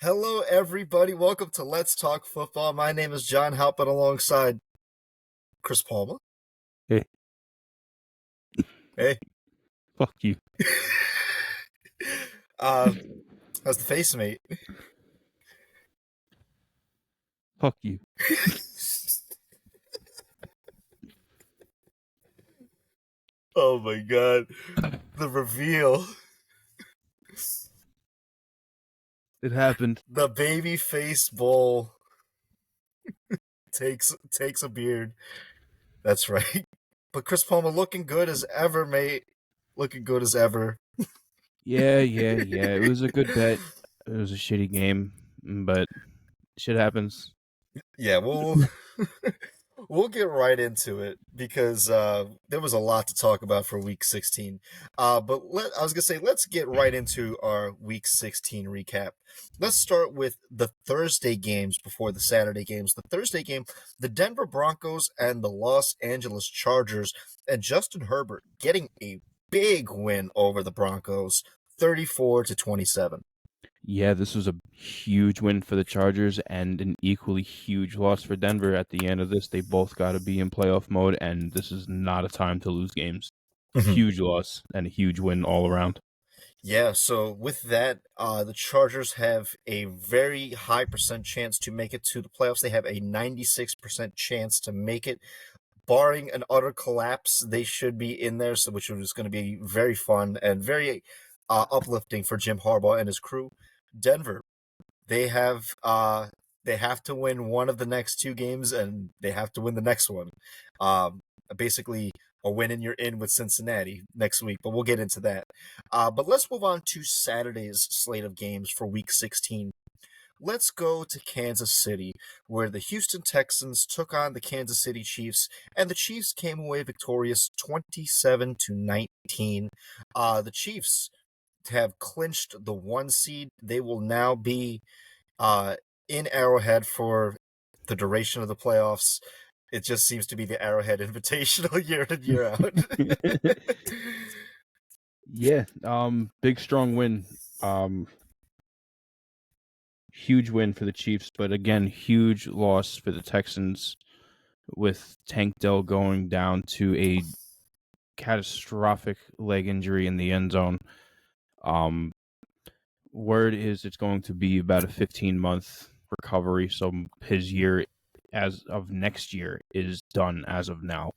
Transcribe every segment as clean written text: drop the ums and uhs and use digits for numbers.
Hello, everybody. Welcome to Let's Talk Football. My name is John Halpin alongside Chris Palmer. Hey, Hey. fuck you. How's the face, mate? Fuck you. Oh my god. The reveal. It happened. The babyface bowl takes a beard. That's right. But Chris Palmer looking good as ever, mate. Looking good as ever. Yeah. It was a good bet. It was a shitty game, but shit happens. Yeah, we'll get right into it because there was a lot to talk about for Week 16. But I was gonna say let's get right into our Week 16 recap. Let's start with the Thursday games before the Saturday games. The Thursday game, the Denver Broncos and the Los Angeles Chargers, and Justin Herbert getting a big win over the Broncos, 34-27. Yeah, this was a huge win for the Chargers and an equally huge loss for Denver. At the end of this, they both got to be in playoff mode, and this is not a time to lose games. Huge loss and a huge win all around. Yeah, so with that, the Chargers have a very high percent chance to make it to the playoffs. They have a 96% chance to make it. Barring an utter collapse, they should be in there, so which is going to be very fun and very uplifting for Jim Harbaugh and his crew. Denver, they have to win one of the next two games, and they have to win the next one. Basically, a win and you're in with Cincinnati next week, but we'll get into that. But let's move on to Saturday's slate of games for Week 16. Let's go to Kansas City, where the Houston Texans took on the Kansas City Chiefs, and the Chiefs came away victorious 27-19. The Chiefs have clinched the 1 seed. They will now be in Arrowhead for the duration of the playoffs. It just seems to be the Arrowhead Invitational year in, year out. Yeah, big strong win. Huge win for the Chiefs, but again, huge loss for the Texans with Tank Dell going down to a catastrophic leg injury in the end zone. Word is it's going to be about a 15-month recovery, so his year as of next year is done as of now.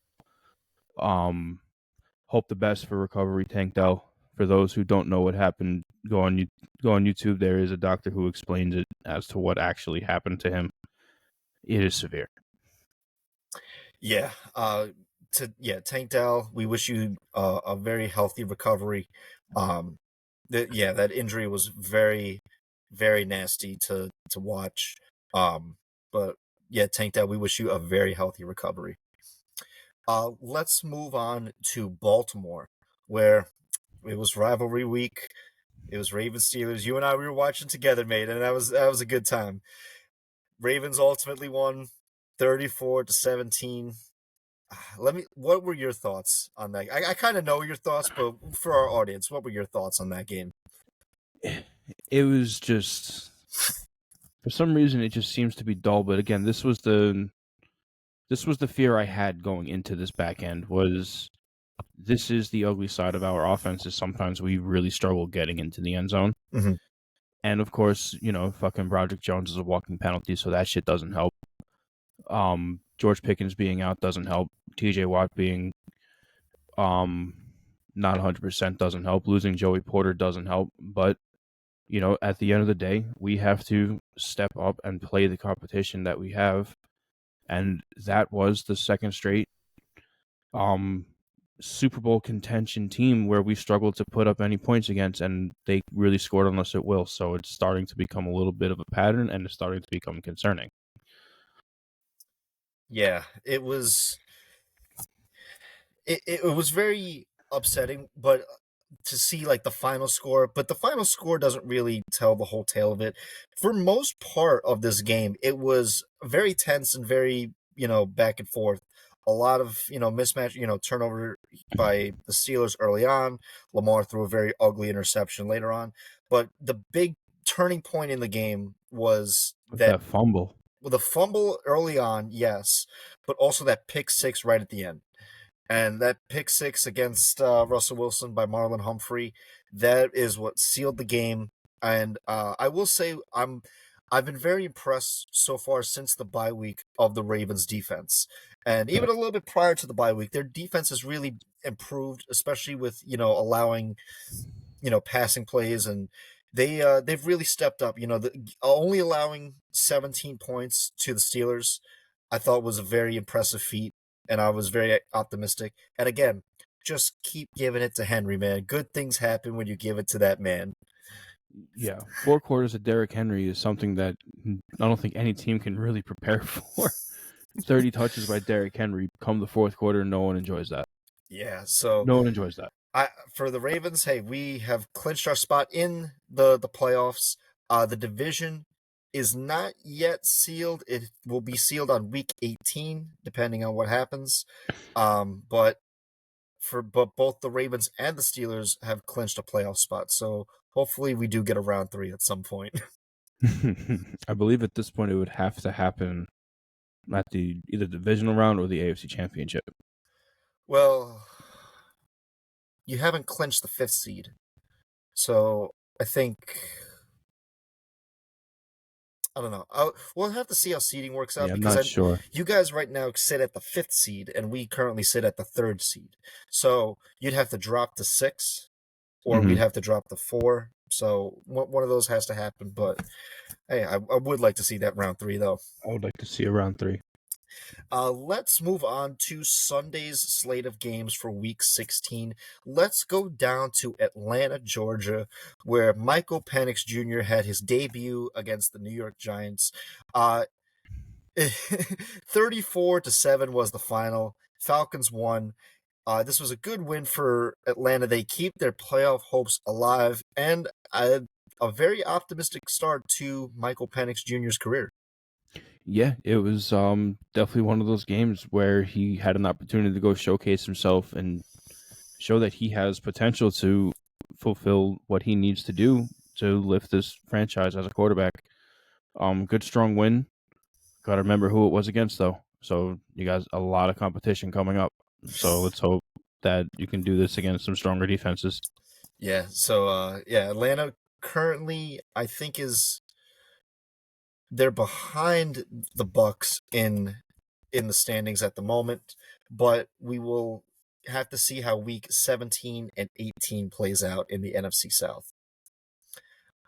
Hope the best for recovery, Tank Dell. For those who don't know what happened, go on YouTube. There is a doctor who explains it as to what actually happened to him. It is severe. Yeah. Tank Dell, we wish you a very healthy recovery. That injury was very, very nasty to watch. But yeah, Tank Dell, we wish you a very healthy recovery. Let's move on to Baltimore, where it was rivalry week. It was Ravens Steelers. You and I, we were watching together, mate, and that was a good time. Ravens ultimately won 34-17. What were your thoughts on that? I kind of know your thoughts, but for our audience, what were your thoughts on that game? It was just, for some reason, it just seems to be dull. But again, this was the fear I had going into this back end. Was this is the ugly side of our offense? Is sometimes we really struggle getting into the end zone. Mm-hmm. And of course, fucking Broderick Jones is a walking penalty, so that shit doesn't help. George Pickens being out doesn't help. TJ Watt being not 100% doesn't help. Losing Joey Porter doesn't help. But, at the end of the day, we have to step up and play the competition that we have. And that was the second straight Super Bowl contention team where we struggled to put up any points against, and they really scored on us at will. So it's starting to become a little bit of a pattern, and it's starting to become concerning. Yeah, it was. It was very upsetting, but to see like the final score, but the final score doesn't really tell the whole tale of it. For most part of this game, it was very tense and very back and forth. A lot of mismatch, turnover by the Steelers early on. Lamar threw a very ugly interception later on, but the big turning point in the game was With that that fumble. with a fumble early on, yes, but also that pick six right at the end. And that pick six against Russell Wilson by Marlon Humphrey, that is what sealed the game. And I will say I've been very impressed so far since the bye week of the Ravens defense. And Yeah. even a little bit prior to the bye week, their defense has really improved, especially with, allowing, passing plays, and they've really stepped up. Only allowing 17 points to the Steelers, I thought was a very impressive feat, and I was very optimistic. And again, just keep giving it to Henry, man. Good things happen when you give it to that man. Yeah, 4 quarters of Derrick Henry is something that I don't think any team can really prepare for. 30 touches by Derrick Henry come the fourth quarter, no one enjoys that. Yeah, so No one enjoys that. for the Ravens, hey, we have clinched our spot in the playoffs. The division is not yet sealed. It will be sealed on week 18, depending on what happens. But both the Ravens and the Steelers have clinched a playoff spot. So hopefully we do get a round 3 at some point. I believe at this point it would have to happen at the either divisional round or the AFC Championship. Well, you haven't clinched the 5th seed. So I think I don't know. We'll have to see how seeding works out Yeah, I'm because not sure. you guys right now sit at the 5th seed and we currently sit at the 3rd seed. So you'd have to drop to 6 or we'd Mhm. have to drop to 4. So one of those has to happen. But hey, I would like to see that round 3 though. I would like to see a round 3. Let's move on to Sunday's slate of games for Week 16. Let's go down to Atlanta, Georgia, where Michael Penix Jr. had his debut against the New York Giants. 34-7 was the final. Falcons won. This was a good win for Atlanta. They keep their playoff hopes alive, and a very optimistic start to Michael Penix Jr.'s career. Yeah, it was definitely one of those games where he had an opportunity to go showcase himself and show that he has potential to fulfill what he needs to do to lift this franchise as a quarterback. Good strong win. Got to remember who it was against though. So you guys a lot of competition coming up. So let's hope that you can do this against some stronger defenses. Yeah. So Atlanta currently I think they're behind the Bucks in the standings at the moment, but we will have to see how week 17 and 18 plays out in the NFC South.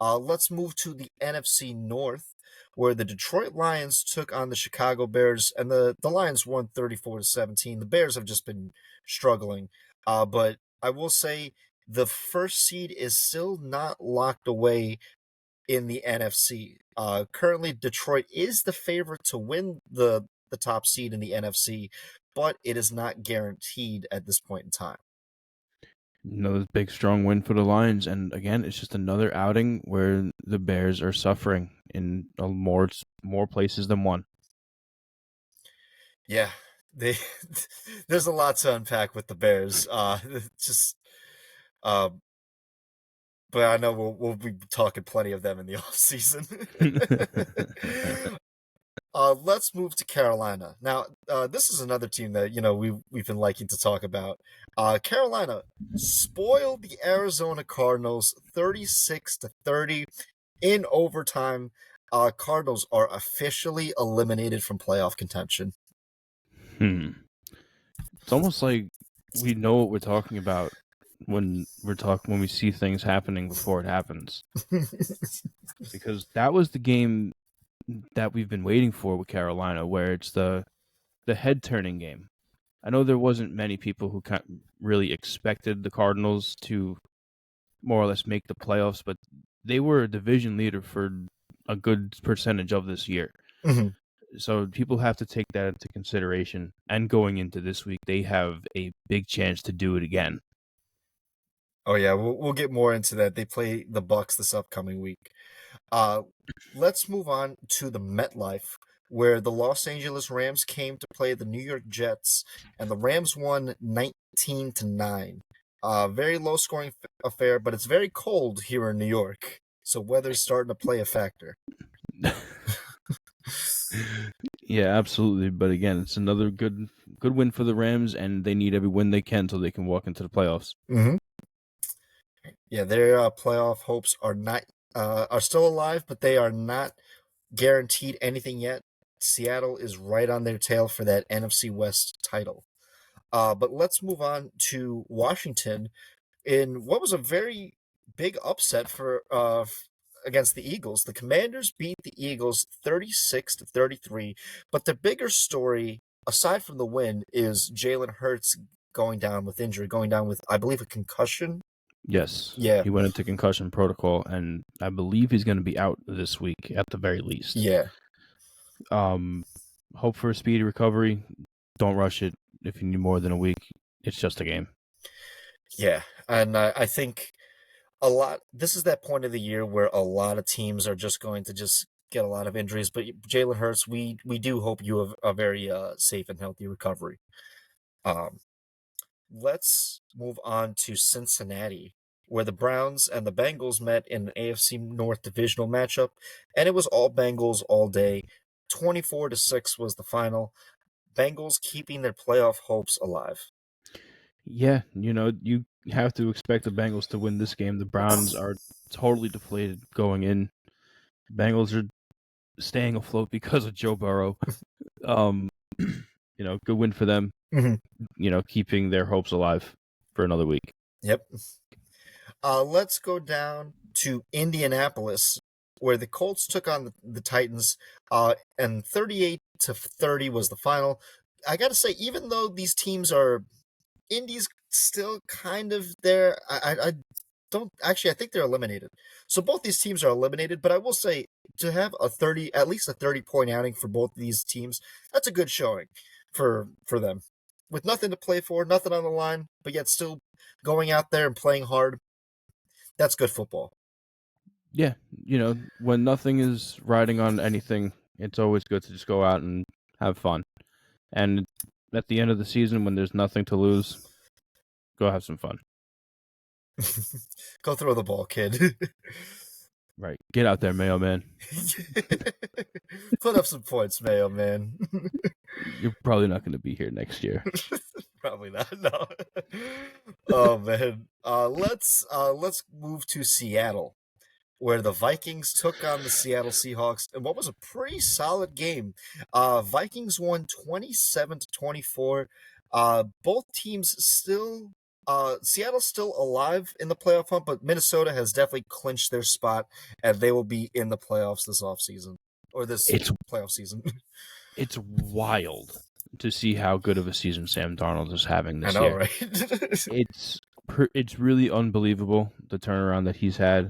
Let's move to the NFC North, where the Detroit Lions took on the Chicago Bears, and the Lions won 34-17. The Bears have just been struggling, but I will say the first seed is still not locked away in the NFC. Currently, Detroit is the favorite to win the top seed in the NFC, but it is not guaranteed at this point in time. Another big strong win for the Lions, and again, it's just another outing where the Bears are suffering in more places than one. Yeah, they there's a lot to unpack with the Bears. Just uh, but I know we'll be talking plenty of them in the off season. Let's move to Carolina. Now, this is another team that we've been liking to talk about. Carolina spoiled the Arizona Cardinals 36-30 in overtime. Cardinals are officially eliminated from playoff contention. It's almost like we know what we're talking about when we see things happening before it happens. Because that was the game that we've been waiting for with Carolina, where it's the head turning game. I know there wasn't many people who really expected the Cardinals to more or less make the playoffs, but they were a division leader for a good percentage of this year. Mhm. So people have to take that into consideration. And going into this week, they have a big chance to do it again. Oh yeah, we'll get more into that. They play the Bucks this upcoming week. Uh, let's move on to the MetLife, where the Los Angeles Rams came to play the New York Jets, and the Rams won 19-9. Very low scoring affair, but it's very cold here in New York. So weather's starting to play a factor. Yeah, absolutely. But again, it's another good win for the Rams, and they need every win they can so they can walk into the playoffs. Mm-hmm. Yeah, their playoff hopes are still alive, but they are not guaranteed anything yet. Seattle is right on their tail for that NFC West title. But let's move on to Washington in what was a very big upset for against the Eagles. The Commanders beat the Eagles 36-33, but the bigger story aside from the win is Jalen Hurts going down with injury, going down with I believe a concussion. Yes, Yeah. he went into concussion protocol, and I believe he's going to be out this week at the very least. Yeah. Hope for a speedy recovery. Don't rush it. If you need more than a week, it's just a game. Yeah, and I think this is that point of the year where a lot of teams are just going to just get a lot of injuries. But Jalen Hurts, we do hope you have a very safe and healthy recovery. Um, let's move on to Cincinnati, where the Browns and the Bengals met in an AFC North divisional matchup, and it was all Bengals all day. 24-6 was the final. Bengals keeping their playoff hopes alive. Yeah, you have to expect the Bengals to win this game. The Browns are totally deflated going in. Bengals are staying afloat because of Joe Burrow. Good win for them. Mm-hmm. Keeping their hopes alive for another week. Yep. Let's go down to Indianapolis, where the Colts took on the Titans, and 38-30 was the final. I got to say, even though these teams are Indy's still kind of there, I don't actually. I think they're eliminated. So both these teams are eliminated. But I will say to have at least a 30-point outing for both of these teams, that's a good showing for them. With nothing to play for, nothing on the line, but yet still going out there and playing hard. That's good football. Yeah, when nothing is riding on anything, it's always good to just go out and have fun. And at the end of the season, when there's nothing to lose, go have some fun. Go throw the ball, kid. Right. Get out there, Mayo Man. Put up some points, Mayo Man. You're probably not going to be here next year. Probably not. No. Oh man. Let's move to Seattle, where the Vikings took on the Seattle Seahawks, and what was a pretty solid game. Vikings won 27-24. Both teams still. Seattle's still alive in the playoff hunt, but Minnesota has definitely clinched their spot, and they will be in the playoffs this offseason, or this playoff season. It's wild to see how good of a season Sam Darnold is having this year. I know, right? It's really unbelievable, the turnaround that he's had.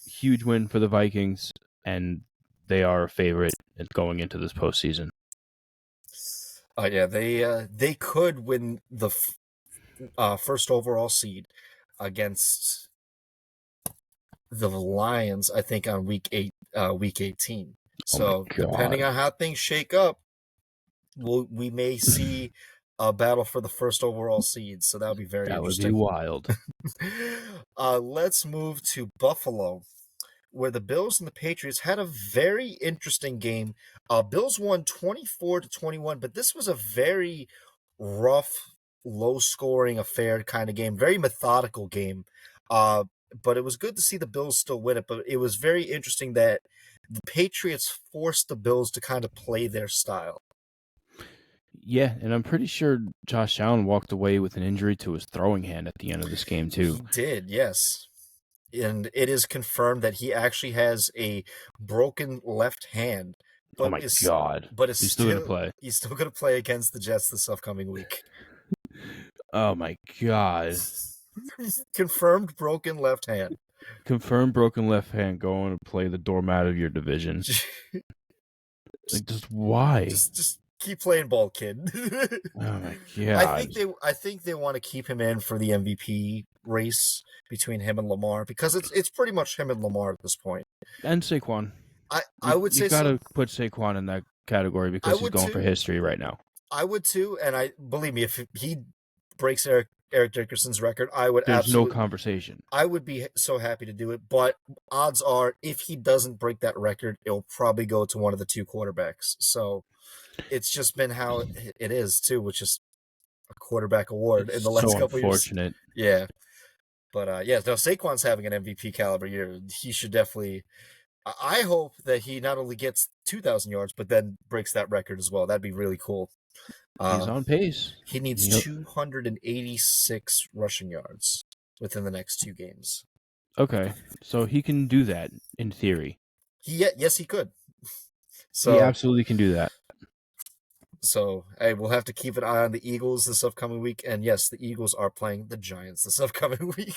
Huge win for the Vikings, and they are a favorite going into this postseason. Yeah, they could win the first overall seed against the Lions, I think, on week 18. So depending on how things shake up, we may see a battle for the first overall seed. So that would be very interesting. That would be wild. Let's move to Buffalo, where the Bills and the Patriots had a very interesting game. Bills won 24-21, but this was a very rough, low-scoring affair kind of game, very methodical game. But it was good to see the Bills still win it. But it was very interesting that the Patriots forced the Bills to kind of play their style. Yeah, and I'm pretty sure Josh Allen walked away with an injury to his throwing hand at the end of this game, too. He did, yes. And it is confirmed that he actually has a broken left hand. But God. But he's still going to play. He's still going to play against the Jets this upcoming week. Oh, my God. Confirmed broken left hand. Confirmed broken left hand going to play the doormat of your division. Just why? Just keep playing ball, kid. Oh my God. I think they want to keep him in for the MVP race between him and Lamar, because it's pretty much him and Lamar at this point. And Saquon. I would say you gotta put Saquon in that category because he's going for history right now. I would too, and believe me, if he breaks Eric Eric Dickerson's record, I would There's no absolutely. conversation. I would be so happy to do it, but odds are if he doesn't break that record, it'll probably go to one of the two quarterbacks. So it's just been how it is too, which is a quarterback award in the It's last so couple of years. unfortunate. Yeah. But yeah, no, Saquon's having an MVP caliber year. He should definitely. I hope that he not only gets 2,000 yards, but then breaks that record as well. That'd be really cool. He's on pace. He needs You know, 286 rushing yards within the next two games. okay, so he can do that in theory. Yes, he could. He absolutely can do that. So, hey, we'll have to keep an eye on the Eagles this upcoming week. And yes, the Eagles are playing the Giants this upcoming week.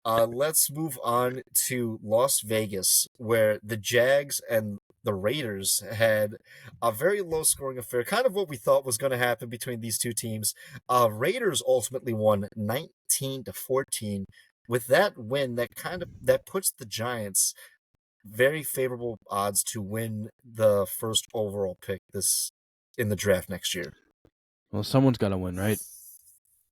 Let's move on to Las Vegas, where the Jags and the Raiders had a very low-scoring affair, kind of what we thought was going to happen between these two teams. Raiders ultimately won 19-14. With that win, that puts the Giants very favorable odds to win the first overall pick in the draft next year. Well, someone's got to win, right?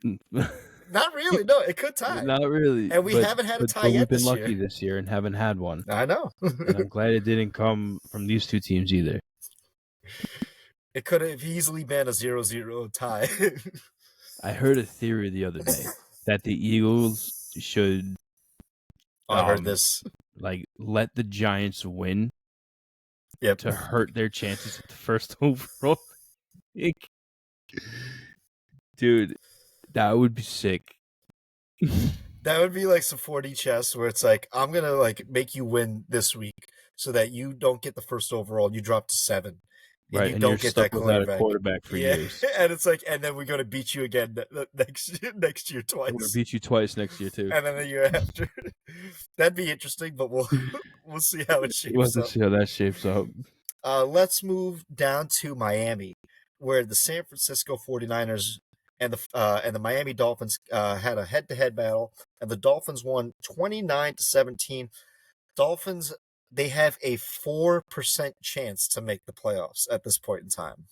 Not really. No, it could tie. Not really. And we haven't had a tie but yet we've been this lucky year. this year and haven't had one. I know. And I'm glad it didn't come from these two teams either. It could have easily been a 0-0 tie. I heard a theory the other day that the Eagles should I heard this. Like let the Giants win to hurt their chances at the first overall pick. Dude, that would be sick. That would be like some 4D chess where it's like, I'm going to like make you win this week so that you don't get the first overall. You drop to 7. Right, you and don't you're get stuck that without a quarterback for years. And it's like, and then we're going to beat you again next year twice. We're going to beat you twice next year too. And then the year after. That'd be interesting, but we'll see how it shapes up. We'll have to see how that shapes up. Let's move down to Miami, where the San Francisco 49ers and the Miami Dolphins had a head-to-head battle, and the Dolphins won 29-17. Dolphins, they have a 4% chance to make the playoffs at this point in time.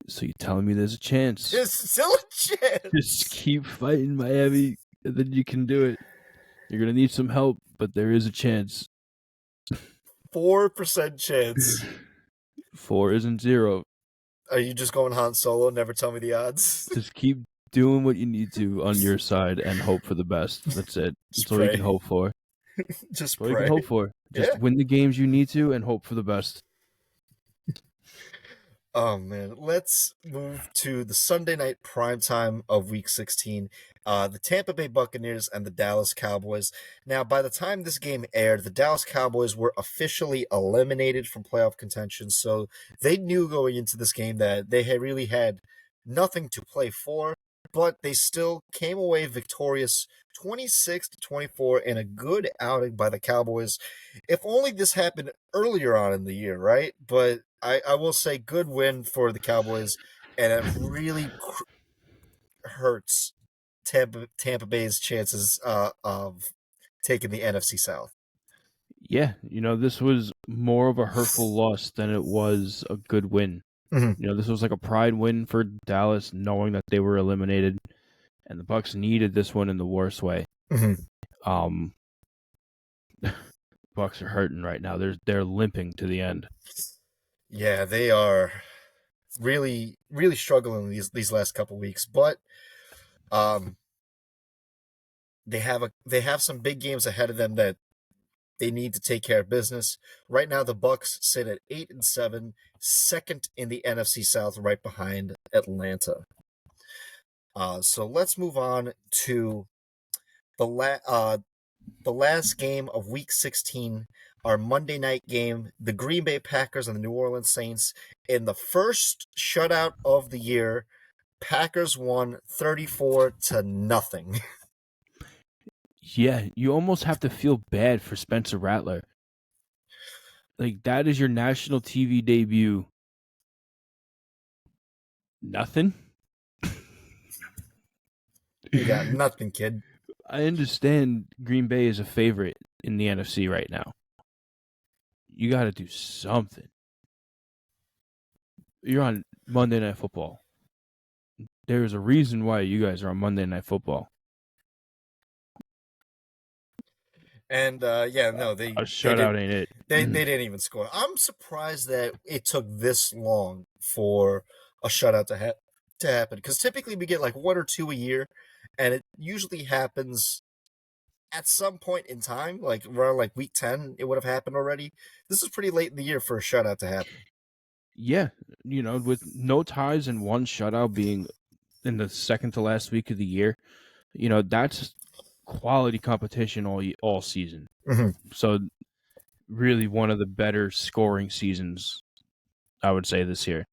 So you're telling me there's a chance? There's still a chance. Just keep fighting, Miami, and then you can do it. You're gonna need some help, but there is a chance. 4% chance. 4 isn't 0. Are you just going Han Solo? Never tell me the odds. Just keep doing what you need to on your side and hope for the best. That's it. That's all you can hope for. Just all you can hope for. Just win the games you need to and hope for the best. Oh, man. Let's move to the Sunday night primetime of Week 16. The Tampa Bay Buccaneers and the Dallas Cowboys. Now, by the time this game aired, the Dallas Cowboys were officially eliminated from playoff contention, so they knew going into this game that they had really had nothing to play for, but they still came away victorious 26-24 in a good outing by the Cowboys. If only this happened earlier on in the year, right? But I will say good win for the Cowboys, and it really hurts Tampa Bay's chances of taking the NFC South. Yeah, this was more of a hurtful loss than it was a good win. Mm-hmm. This was like a pride win for Dallas, knowing that they were eliminated, and the Bucs needed this one in the worst way. Mm-hmm. Bucs are hurting right now. They're limping to the end. Yeah, they are really, really struggling these last couple weeks, but they have some big games ahead of them that they need to take care of business. Right now, the Bucs sit at 8-7, second in the NFC South, right behind Atlanta. So let's move on to the last game of Week 16, our Monday night game, the Green Bay Packers and the New Orleans Saints. In the first shutout of the year, Packers won 34-0. Yeah, you almost have to feel bad for Spencer Rattler. Like, that is your national TV debut. Nothing? You got nothing, kid. I understand Green Bay is a favorite in the NFC right now. You got to do something. You're on Monday Night Football. There's a reason why you guys are on Monday Night Football. And yeah, no, A they did shutout ain't it. they didn't even score. I'm surprised that it took this long for a shutout to happen, because typically we get like one or two a year, and it usually happens at some point in time, like around like week 10. It would have happened already. This is pretty late in the year for a shutout to happen. Yeah, with no ties and one shutout being in the second to last week of the year, that's quality competition all season. Mm-hmm. So really one of the better scoring seasons, I would say, this year.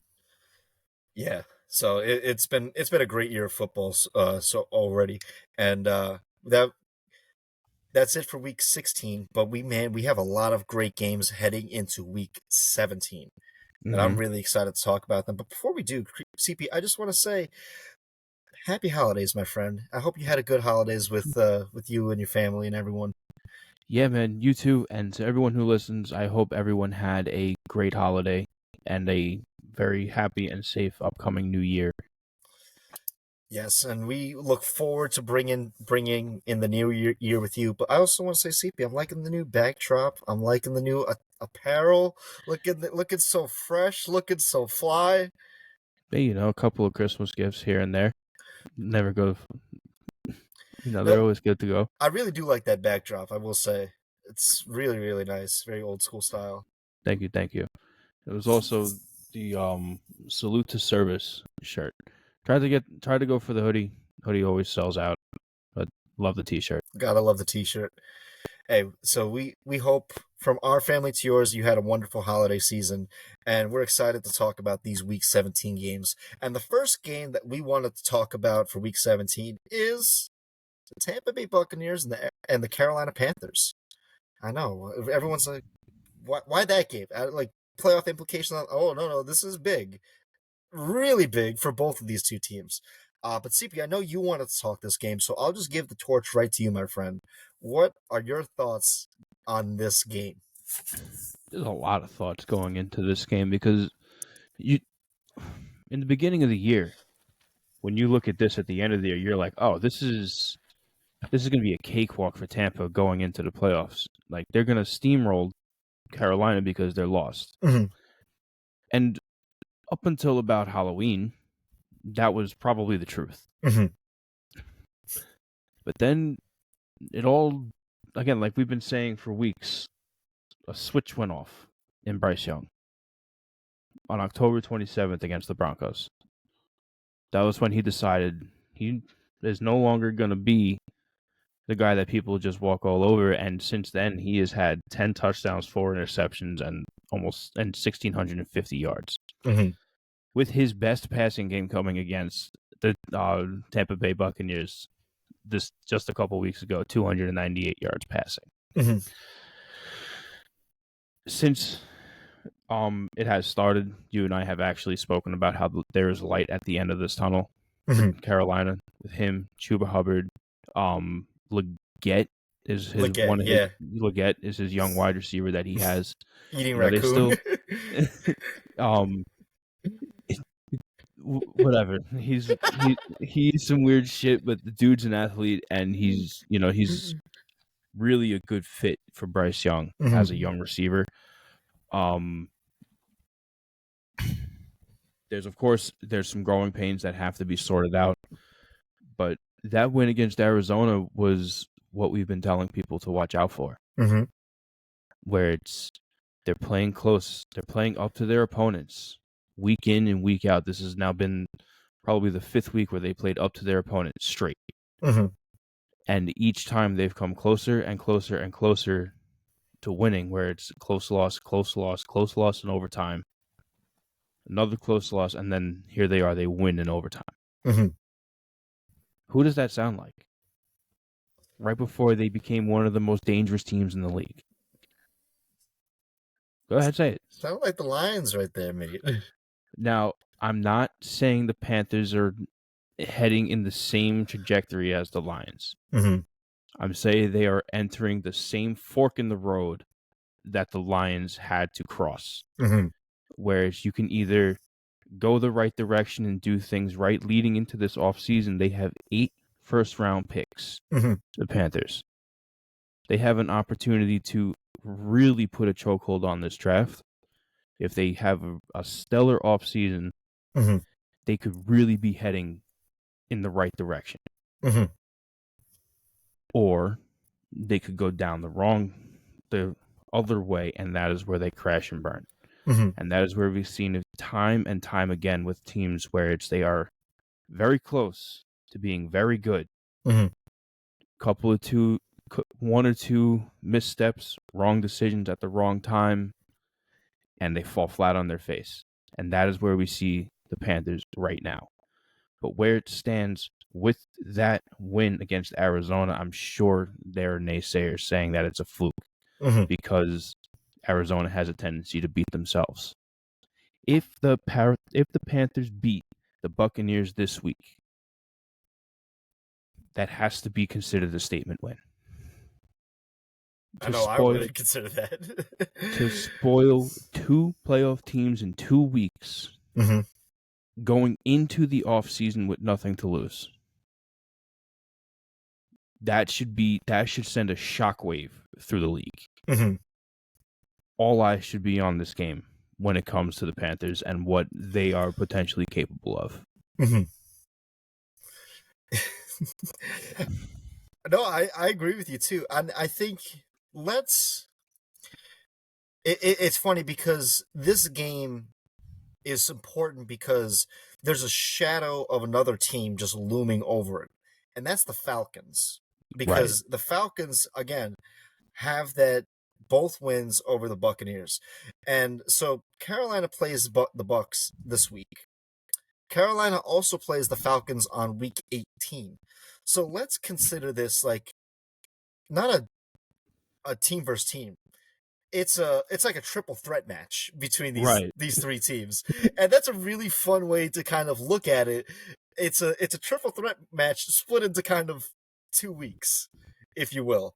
Yeah. So it's been a great year of football, so already, and that's it for week 16. But we have a lot of great games heading into week 17, and Mm-hmm. I'm really excited to talk about them. But before we do, CP, I just want to say happy holidays, my friend. I hope you had a good holidays with you and your family and everyone. Yeah, man, you too. And to everyone who listens, I hope everyone had a great holiday and a very happy and safe upcoming new year. Yes, and we look forward to bringing in the new year with you. But I also want to say, CP, I'm liking the new backdrop. I'm liking the new apparel. Looking so fresh. Looking so fly. But, a couple of Christmas gifts here and there. Never go, they're No, always good to go. I really do like that backdrop. I will say it's really really nice. Very old school style. Thank you, thank you. It was also the salute to service shirt. Tried to go for the hoodie. Hoodie always sells out, but love the t-shirt. Gotta love the T-shirt. Hey, so we hope from our family to yours, you had a wonderful holiday season, and we're excited to talk about these Week 17 games. And the first game that we wanted to talk about for Week 17 is the Tampa Bay Buccaneers and the Carolina Panthers. I know everyone's like, why that game? Like playoff implications. Oh no, this is big, really big for both of these two teams. But CP, I know you wanted to talk this game, so I'll just give the torch right to you, my friend. What are your thoughts on this game? There's a lot of thoughts going into this game because you, in the beginning of the year, when you look at this at the end of the year, you're like, oh, this is going to be a cakewalk for Tampa going into the playoffs. Like they're going to steamroll Carolina because they're lost. Mm-hmm. And up until about Halloween, that was probably the truth. Mm-hmm. But then it all, again, like we've been saying for weeks, a switch went off in Bryce Young on October 27th against the Broncos. That was when he decided he is no longer going to be the guy that people just walk all over. And since then, he has had 10 touchdowns, 4 interceptions, and 1,650 yards. Mm-hmm. With his best passing game coming against the Tampa Bay Buccaneers this just a couple weeks ago, 298 yards passing. Mm-hmm. Since it has started, you and I have actually spoken about how there is light at the end of this tunnel for Mm-hmm. Carolina with him, Chuba Hubbard, Leggett is his Leggett, yeah, Leggett is his young wide receiver that he has. eating They raccoon. still um whatever. He's some weird shit, but the dude's an athlete, and he's really a good fit for Bryce Young Mm-hmm. as a young receiver. There's some growing pains that have to be sorted out, but that win against Arizona was what we've been telling people to watch out for. Mm-hmm. Where they're playing close, they're playing up to their opponents week in and week out. This has now been probably the 5th week where they played up to their opponent straight. Mm-hmm. And each time they've come closer and closer and closer to winning, where it's close loss in overtime, another close loss, and then here they are, they win in overtime. Mm-hmm. Who does that sound like? Right before they became one of the most dangerous teams in the league. Go ahead, say it. Sound like the Lions right there, mate. Now, I'm not saying the Panthers are heading in the same trajectory as the Lions. Mm-hmm. I'm saying they are entering the same fork in the road that the Lions had to cross. Mm-hmm. Whereas you can either go the right direction and do things right leading into this offseason, they have 8 first-round picks, Mm-hmm. the Panthers. They have an opportunity to really put a chokehold on this draft. If they have a stellar offseason, Mm-hmm. they could really be heading in the right direction. Mm-hmm. Or they could go down the other way, and that is where they crash and burn. Mm-hmm. And that is where we've seen it time and time again with teams where they are very close to being very good. Mm-hmm. One or two missteps, wrong decisions at the wrong time, and they fall flat on their face. And that is where we see the Panthers right now. But where it stands with that win against Arizona, I'm sure there are naysayers saying that it's a fluke Mm-hmm. because Arizona has a tendency to beat themselves. If the Panthers beat the Buccaneers this week, that has to be considered a statement win. I know I would consider that. To spoil 2 playoff teams in 2 weeks, mm-hmm. going into the offseason with nothing to lose. That should send a shockwave through the league. Mm-hmm. All eyes should be on this game when it comes to the Panthers and what they are potentially capable of. Mm-hmm. No, I agree with you too. I think it's funny because this game is important because there's a shadow of another team just looming over it, and that's the Falcons. Because the Falcons, again, have that both wins over the Buccaneers. And so Carolina plays the Bucs this week. Carolina also plays the Falcons on week 18. So let's consider this like not a team versus team. It's like a triple threat match between these 3 teams. And that's a really fun way to kind of look at it. It's a triple threat match split into kind of 2 weeks, if you will,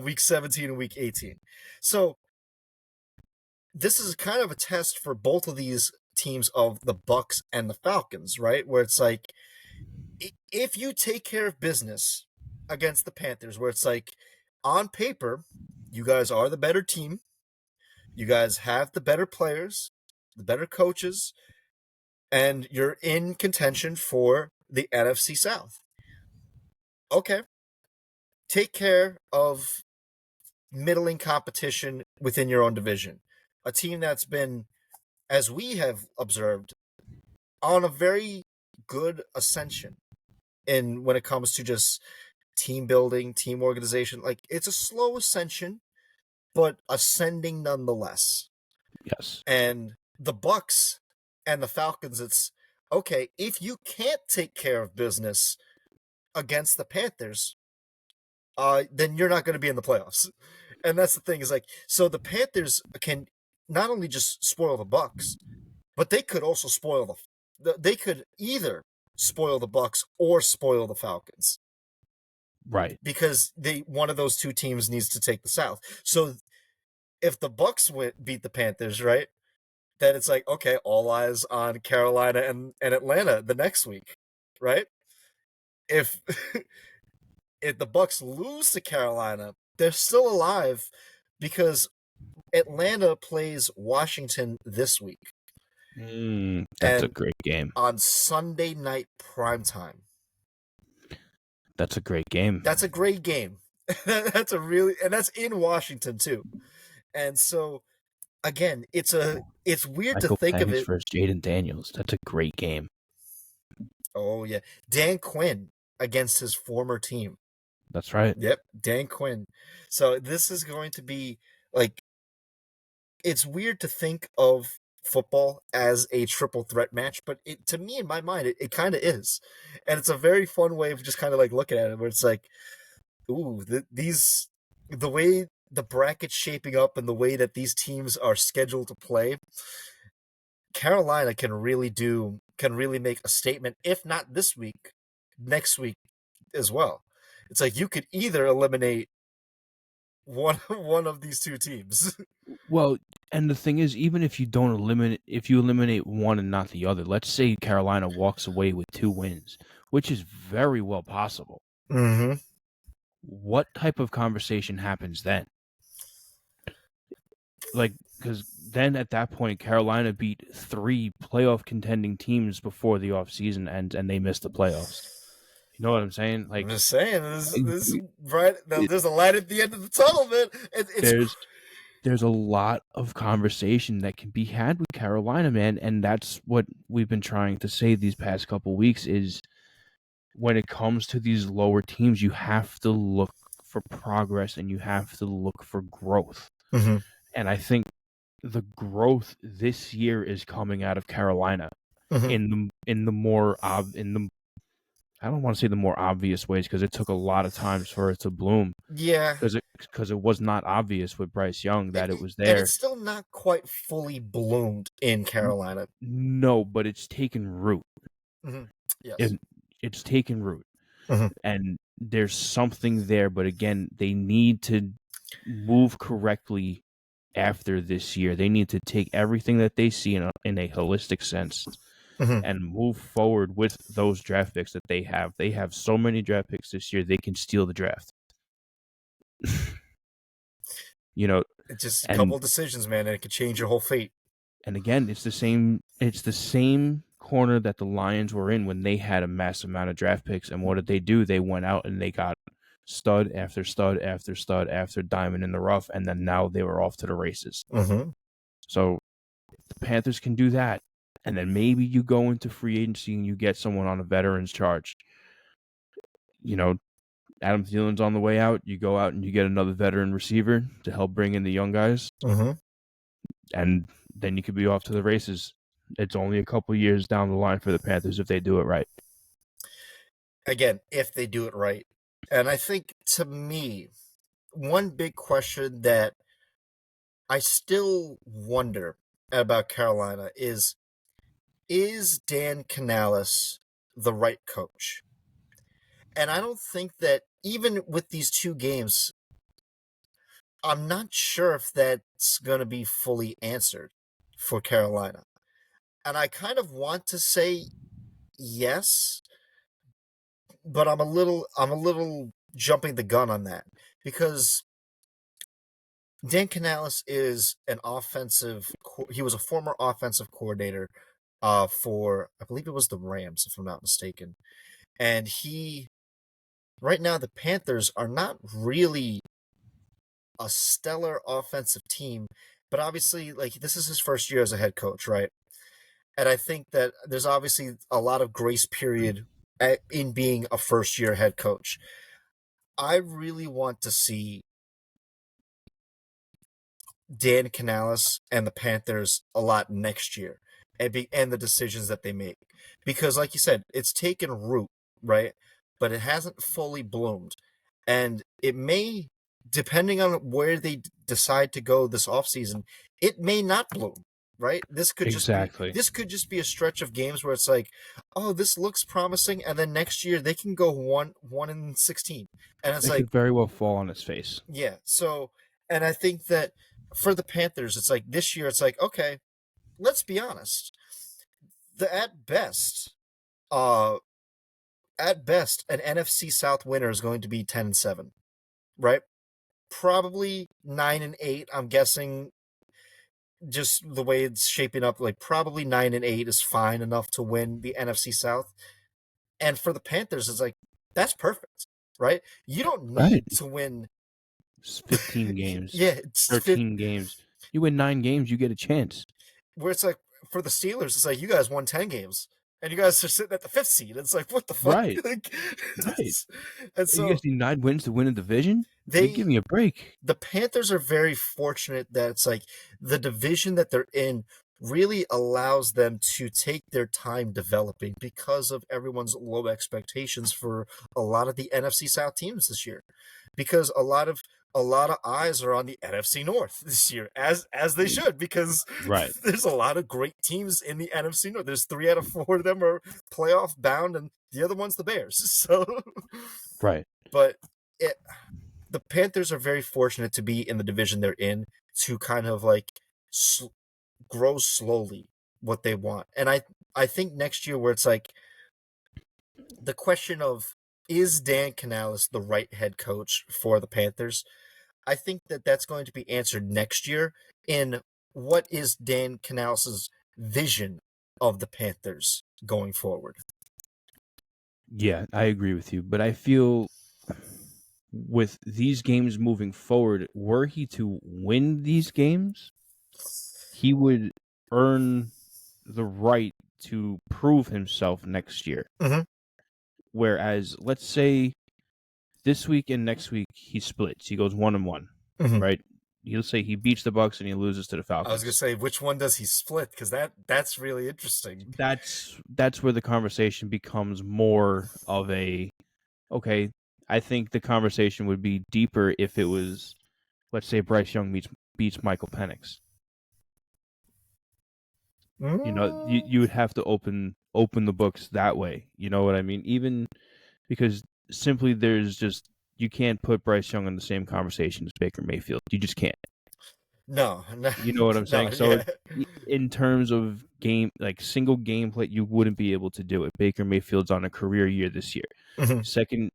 week 17 and week 18. So this is kind of a test for both of these teams of the Bucs and the Falcons, right? Where it's like, if you take care of business against the Panthers, where it's like, on paper, you guys are the better team. You guys have the better players, the better coaches, and you're in contention for the NFC South. Okay. Take care of middling competition within your own division. A team that's been, as we have observed, on a very good ascension in when it comes to just team building, team organization. Like, it's a slow ascension, but ascending nonetheless. Yes. And the Bucs and the Falcons, it's okay, if you can't take care of business against the Panthers, then you're not going to be in the playoffs. And that's the thing, is like, so the Panthers can not only just spoil the Bucs, but they could also spoil they could either spoil the Bucs or spoil the Falcons. Right. Because one of those 2 teams needs to take the South. So if the Bucs beat the Panthers, right, then it's like, okay, all eyes on Carolina and Atlanta the next week, right? If if the Bucs lose to Carolina, they're still alive because Atlanta plays Washington this week. That's a great game. On Sunday night primetime. That's a great game. That's a great game. That's in Washington too. And so again, it's weird Michael to think Penix of it versus Jaden Daniels. That's a great game. Oh yeah, Dan Quinn against his former team. That's right. Yep, Dan Quinn. So this is going to be like, it's weird to think of football as a triple threat match, but to me, in my mind, it kind of is. And it's a very fun way of just kind of like looking at it, where it's like, ooh, the way the bracket's shaping up and the way that these teams are scheduled to play, Carolina can really make a statement, if not this week, next week as well. It's like you could either eliminate one of these 2 teams. Well, And the thing is, even if you eliminate one and not the other, let's say Carolina walks away with 2 wins, which is very well possible. Mm-hmm. What type of conversation happens then? Like, because then at that point, Carolina beat 3 playoff contending teams before the offseason ends, and they missed the playoffs. You know what I'm saying? I'm Like, just saying, this right now. There's a light at the end of the tunnel, man. It's there's a lot of conversation that can be had with Carolina, man, and that's what we've been trying to say these past couple weeks is when it comes to these lower teams, you have to look for progress and you have to look for growth. Mhm. And I think the growth this year is coming out of Carolina Mhm. in the more in the I don't want to say the more obvious ways because it took a lot of times for it to bloom Yeah, because it was not obvious with Bryce Young that it was and there. it's still not quite fully bloomed in Carolina. No, but it's taken root. Mhm. Yes. It, it's taken root, Mhm. and there's something there. But again, they need to move correctly after this year. They need to take everything that they see in a holistic sense Mhm. and move forward with those draft picks that they have. They have so many draft picks this year, they can steal the draft. you know, It's just a and couple of decisions, man, and it could change your whole fate. and again, it's the same. It's the same corner that the Lions were in when they had a massive amount of draft picks. And what did they do? They went out and they got stud after stud after stud after diamond in the rough, and then now they were off to the races. Mm-hmm. So the Panthers can do that, and then maybe you go into free agency and you get someone on a veterans charge. Adam Thielen's on the way out. You go out and you get another veteran receiver to help bring in the young guys, Mm-hmm. and then you could be off to the races. It's only a couple years down the line for the Panthers if they do it right. Again, if they do it right. And I think, to me, one big question that I still wonder about Carolina is Dan Canales the right coach? And I don't think that even with these 2 games, I'm not sure if that's going to be fully answered for Carolina. And I kind of want to say yes, but I'm a little jumping the gun on that because Dan Canales is he was a former offensive coordinator for, I believe it was the Rams, if I'm not mistaken. And right now, the Panthers are not really a stellar offensive team, but obviously, like, this is his first year as a head coach, right? And I think that there's obviously a lot of grace period in being a first year head coach. I really want to see Dan Canales and the Panthers a lot next year, and the decisions that they make, because like you said, it's taken root, right? But it hasn't fully bloomed, and it may, depending on where they decide to go this offseason, it may not bloom. Right? Exactly. This could just be a stretch of games where it's like, oh, this looks promising, and then next year they can go 1-16, and it's It like, could very well fall on his face. yeah. So, and I think that for the Panthers, it's like this year, it's like, okay, let's be honest. The uh, at best, an NFC South winner is going to be 10-7, right? Probably 9-8. I'm guessing just the way it's shaping up, like probably 9-8 is fine enough to win the NFC South. And for the Panthers, it's like that's perfect, right? You don't Right. need to win. It's 15 games, Yeah, it's 13 games. You win 9 games, you get a chance. where it's like for the Steelers, it's like you guys won 10 games and you guys are sitting at the 5th seed. It's like what the fuck? Right. Like, Right. and You so guys need 9 wins to win a division? You give they me a break. the Panthers are very fortunate that it's like the division that they're in really allows them to take their time developing because of everyone's low expectations for a lot of the NFC South teams this year. Because a lot of eyes are on the NFC North this year, as they should, because Right. there's a lot of great teams in the NFC North. There's 3 out of 4 of them are playoff bound, and the other one's the Bears. So, Right. but the Panthers are very fortunate to be in the division they're in to kind of like grow slowly what they want. And I think next year where it's like the question of is Dan Canales the right head coach for the Panthers? I think that that's going to be answered next year in what is Dan Canales' vision of the Panthers going forward. Yeah, I agree with you, but I feel with these games moving forward, were he to win these games, he would earn the right to prove himself next year. Mm-hmm. Whereas, let's say this week and next week he splits, he goes 1-1, Mm-hmm. right? He'll say he beats the Bucks and he loses to the Falcons. I was gonna say which one does he split because that's really interesting. That's where the conversation becomes more of a okay. I think the conversation would be deeper if it was, let's say, Bryce Young beats Michael Penix. You would have to open the books that way. You know what I mean? Even because simply there's just you can't put Bryce Young in the same conversation as Baker Mayfield. You just can't. No, You know what I'm no, saying? So yeah. in terms of game, like single gameplay, you wouldn't be able to do it. Baker Mayfield's on a career year this year. Mm-hmm. Second,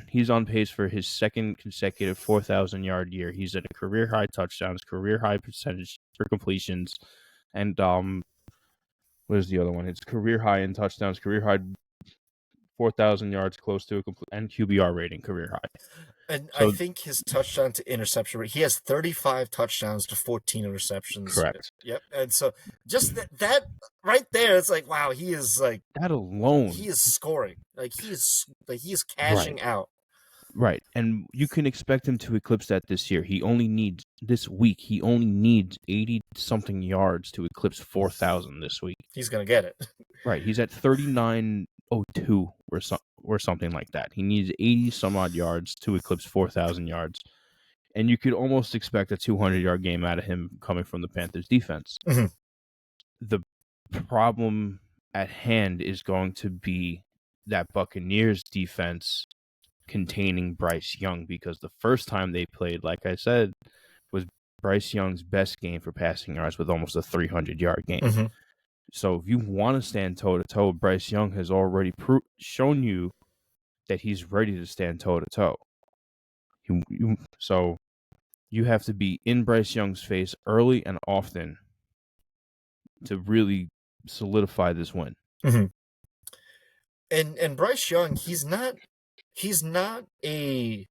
he's on pace for his second consecutive 4,000-yard year. He's at a career high touchdowns, career high percentage for completions, and what is the other one? It's career high in touchdowns, career high 4,000 yards, close to a complete and QBR rating, career high. And I So think his touchdown to interception rate, he has 35 touchdowns to 14 interceptions. correct. Yep. And so just that right there, it's like, wow, he is like, That alone, he is scoring. Like he is right. cashing out. Right. And you can expect him to eclipse that this year. He only needs 80 something yards to eclipse 4,000 this week. He's going to get it. Right. He's at 39.02 or something like that. He needs 80 some odd yards to eclipse 4,000 yards. And you could almost expect a 200-yard game out of him coming from the Panthers defense. Mhm. The problem at hand is going to be that Buccaneers defense containing Bryce Young, because the first time they played, like I said, was Bryce Young's best game for passing yards with almost a 300-yard game. Mhm. So if you want to stand toe-to-toe, Bryce Young has already shown you that he's ready to stand toe-to-toe. So you have to be in Bryce Young's face early and often to really solidify this win. Mhm. And Bryce Young, he's not a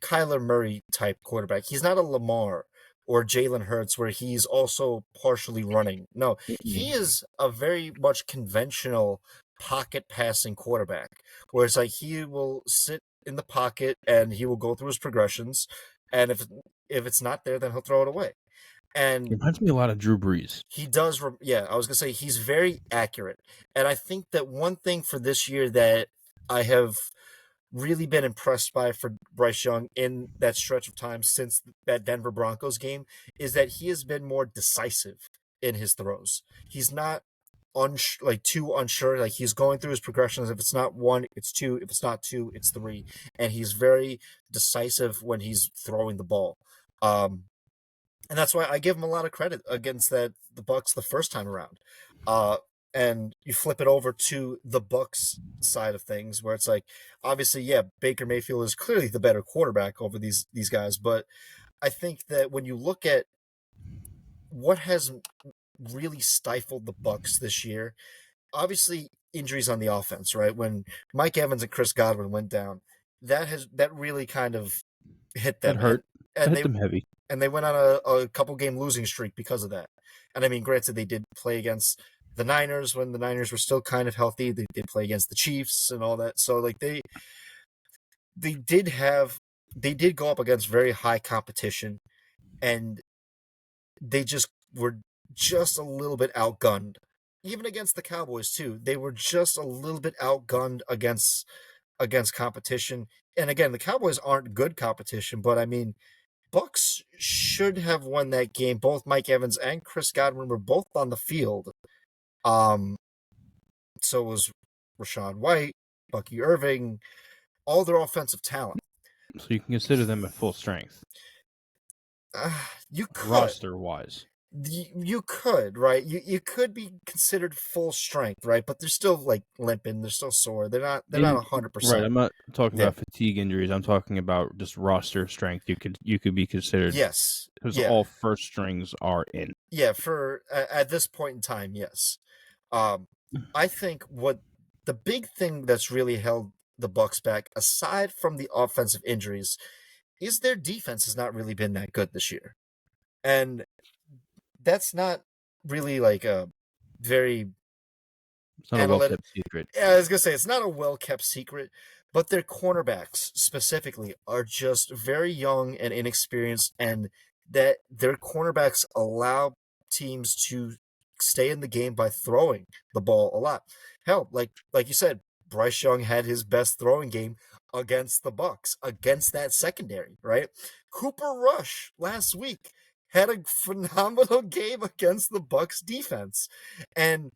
Kyler Murray type quarterback. He's not a Lamar or Jalen Hurts where he's also partially running. No, he is a very much conventional pocket passing quarterback where it's like he will sit in the pocket and he will go through his progressions, and if it's not there, then he'll throw it away. It And reminds me a lot of Drew Brees. he does, yeah, I was going to say he's very accurate. And I think that one thing for this year that I have really been impressed by for Bryce Young in that stretch of time since that Denver Broncos game is that he has been more decisive in his throws. He's not too unsure. Like he's going through his progressions. If it's not one, it's two. If it's not two, it's three. And he's very decisive when he's throwing the ball. And that's why I give him a lot of credit against the Bucks the first time around. And you flip it over to the Bucks side of things, where it's like, obviously, yeah, Baker Mayfield is clearly the better quarterback over these guys, but I think that when you look at what has really stifled the Bucks this year, obviously injuries on the offense, right? When Mike Evans and Chris Godwin went down, that really kind of hit That them, hurt. That and hit them heavy. they went on a couple game losing streak because of that. And I mean, granted, they did play against the Niners when the Niners were still kind of healthy. They did play against the Chiefs and all that. So like they did go up against very high competition, and they just were just a little bit outgunned. Even against the Cowboys too, they were just a little bit outgunned against competition. And again, the Cowboys aren't good competition, but I mean, Bucks should have won that game. Both Mike Evans and Chris Godwin were both on the field. So was Rashad White, Bucky Irving, all their offensive talent. So you can consider them at full strength, You could, roster-wise. You could, right? You could be considered full strength, right? But they're still like limping. They're still sore. They're not 'Right, 100%. I'm not talking Yeah. about fatigue injuries, I'm talking about just roster strength. You could be considered Yes. because Yeah. all first strings are in. Yeah. For at this point in time, yes. Um, I think what the big thing that's really held the Bucks back, aside from the offensive injuries, is their defense has not really been that good this year, and that's not really like a very It's not a analytic. well-kept secret. Yeah, I was gonna say it's not a well kept secret, but their cornerbacks specifically are just very young and inexperienced, and that their cornerbacks allow teams to stay in the game by throwing the ball a lot. Hell, like you said, Bryce Young had his best throwing game against the Bucks, against that secondary, right? Cooper Rush last week had a phenomenal game against the Bucks defense. And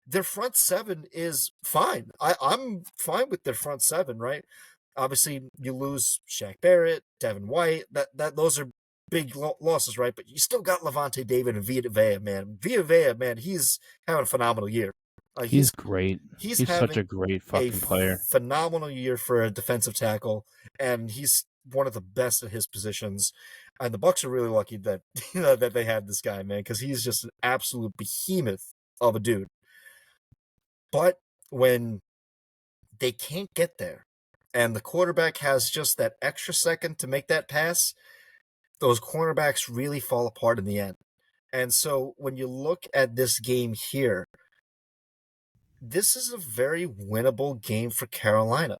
their front seven is fine. I'm fine with their front seven, right? Obviously, you lose Shaq Barrett, Devin White. That those are big losses, right? But you still got Levante David and Vita Vea, man. Vita Vea, man, he's having a phenomenal year. Uh, He's he's great. he's He's such having a great a fucking player. phenomenal year for a defensive tackle, and he's one of the best at his positions. And the Bucks are really lucky that that they had this guy, man, because he's just an absolute behemoth of a dude. But when they can't get there and the quarterback has just that extra second to make that pass, those cornerbacks really fall apart in the end. And so when you look at this game here, this is a very winnable game for Carolina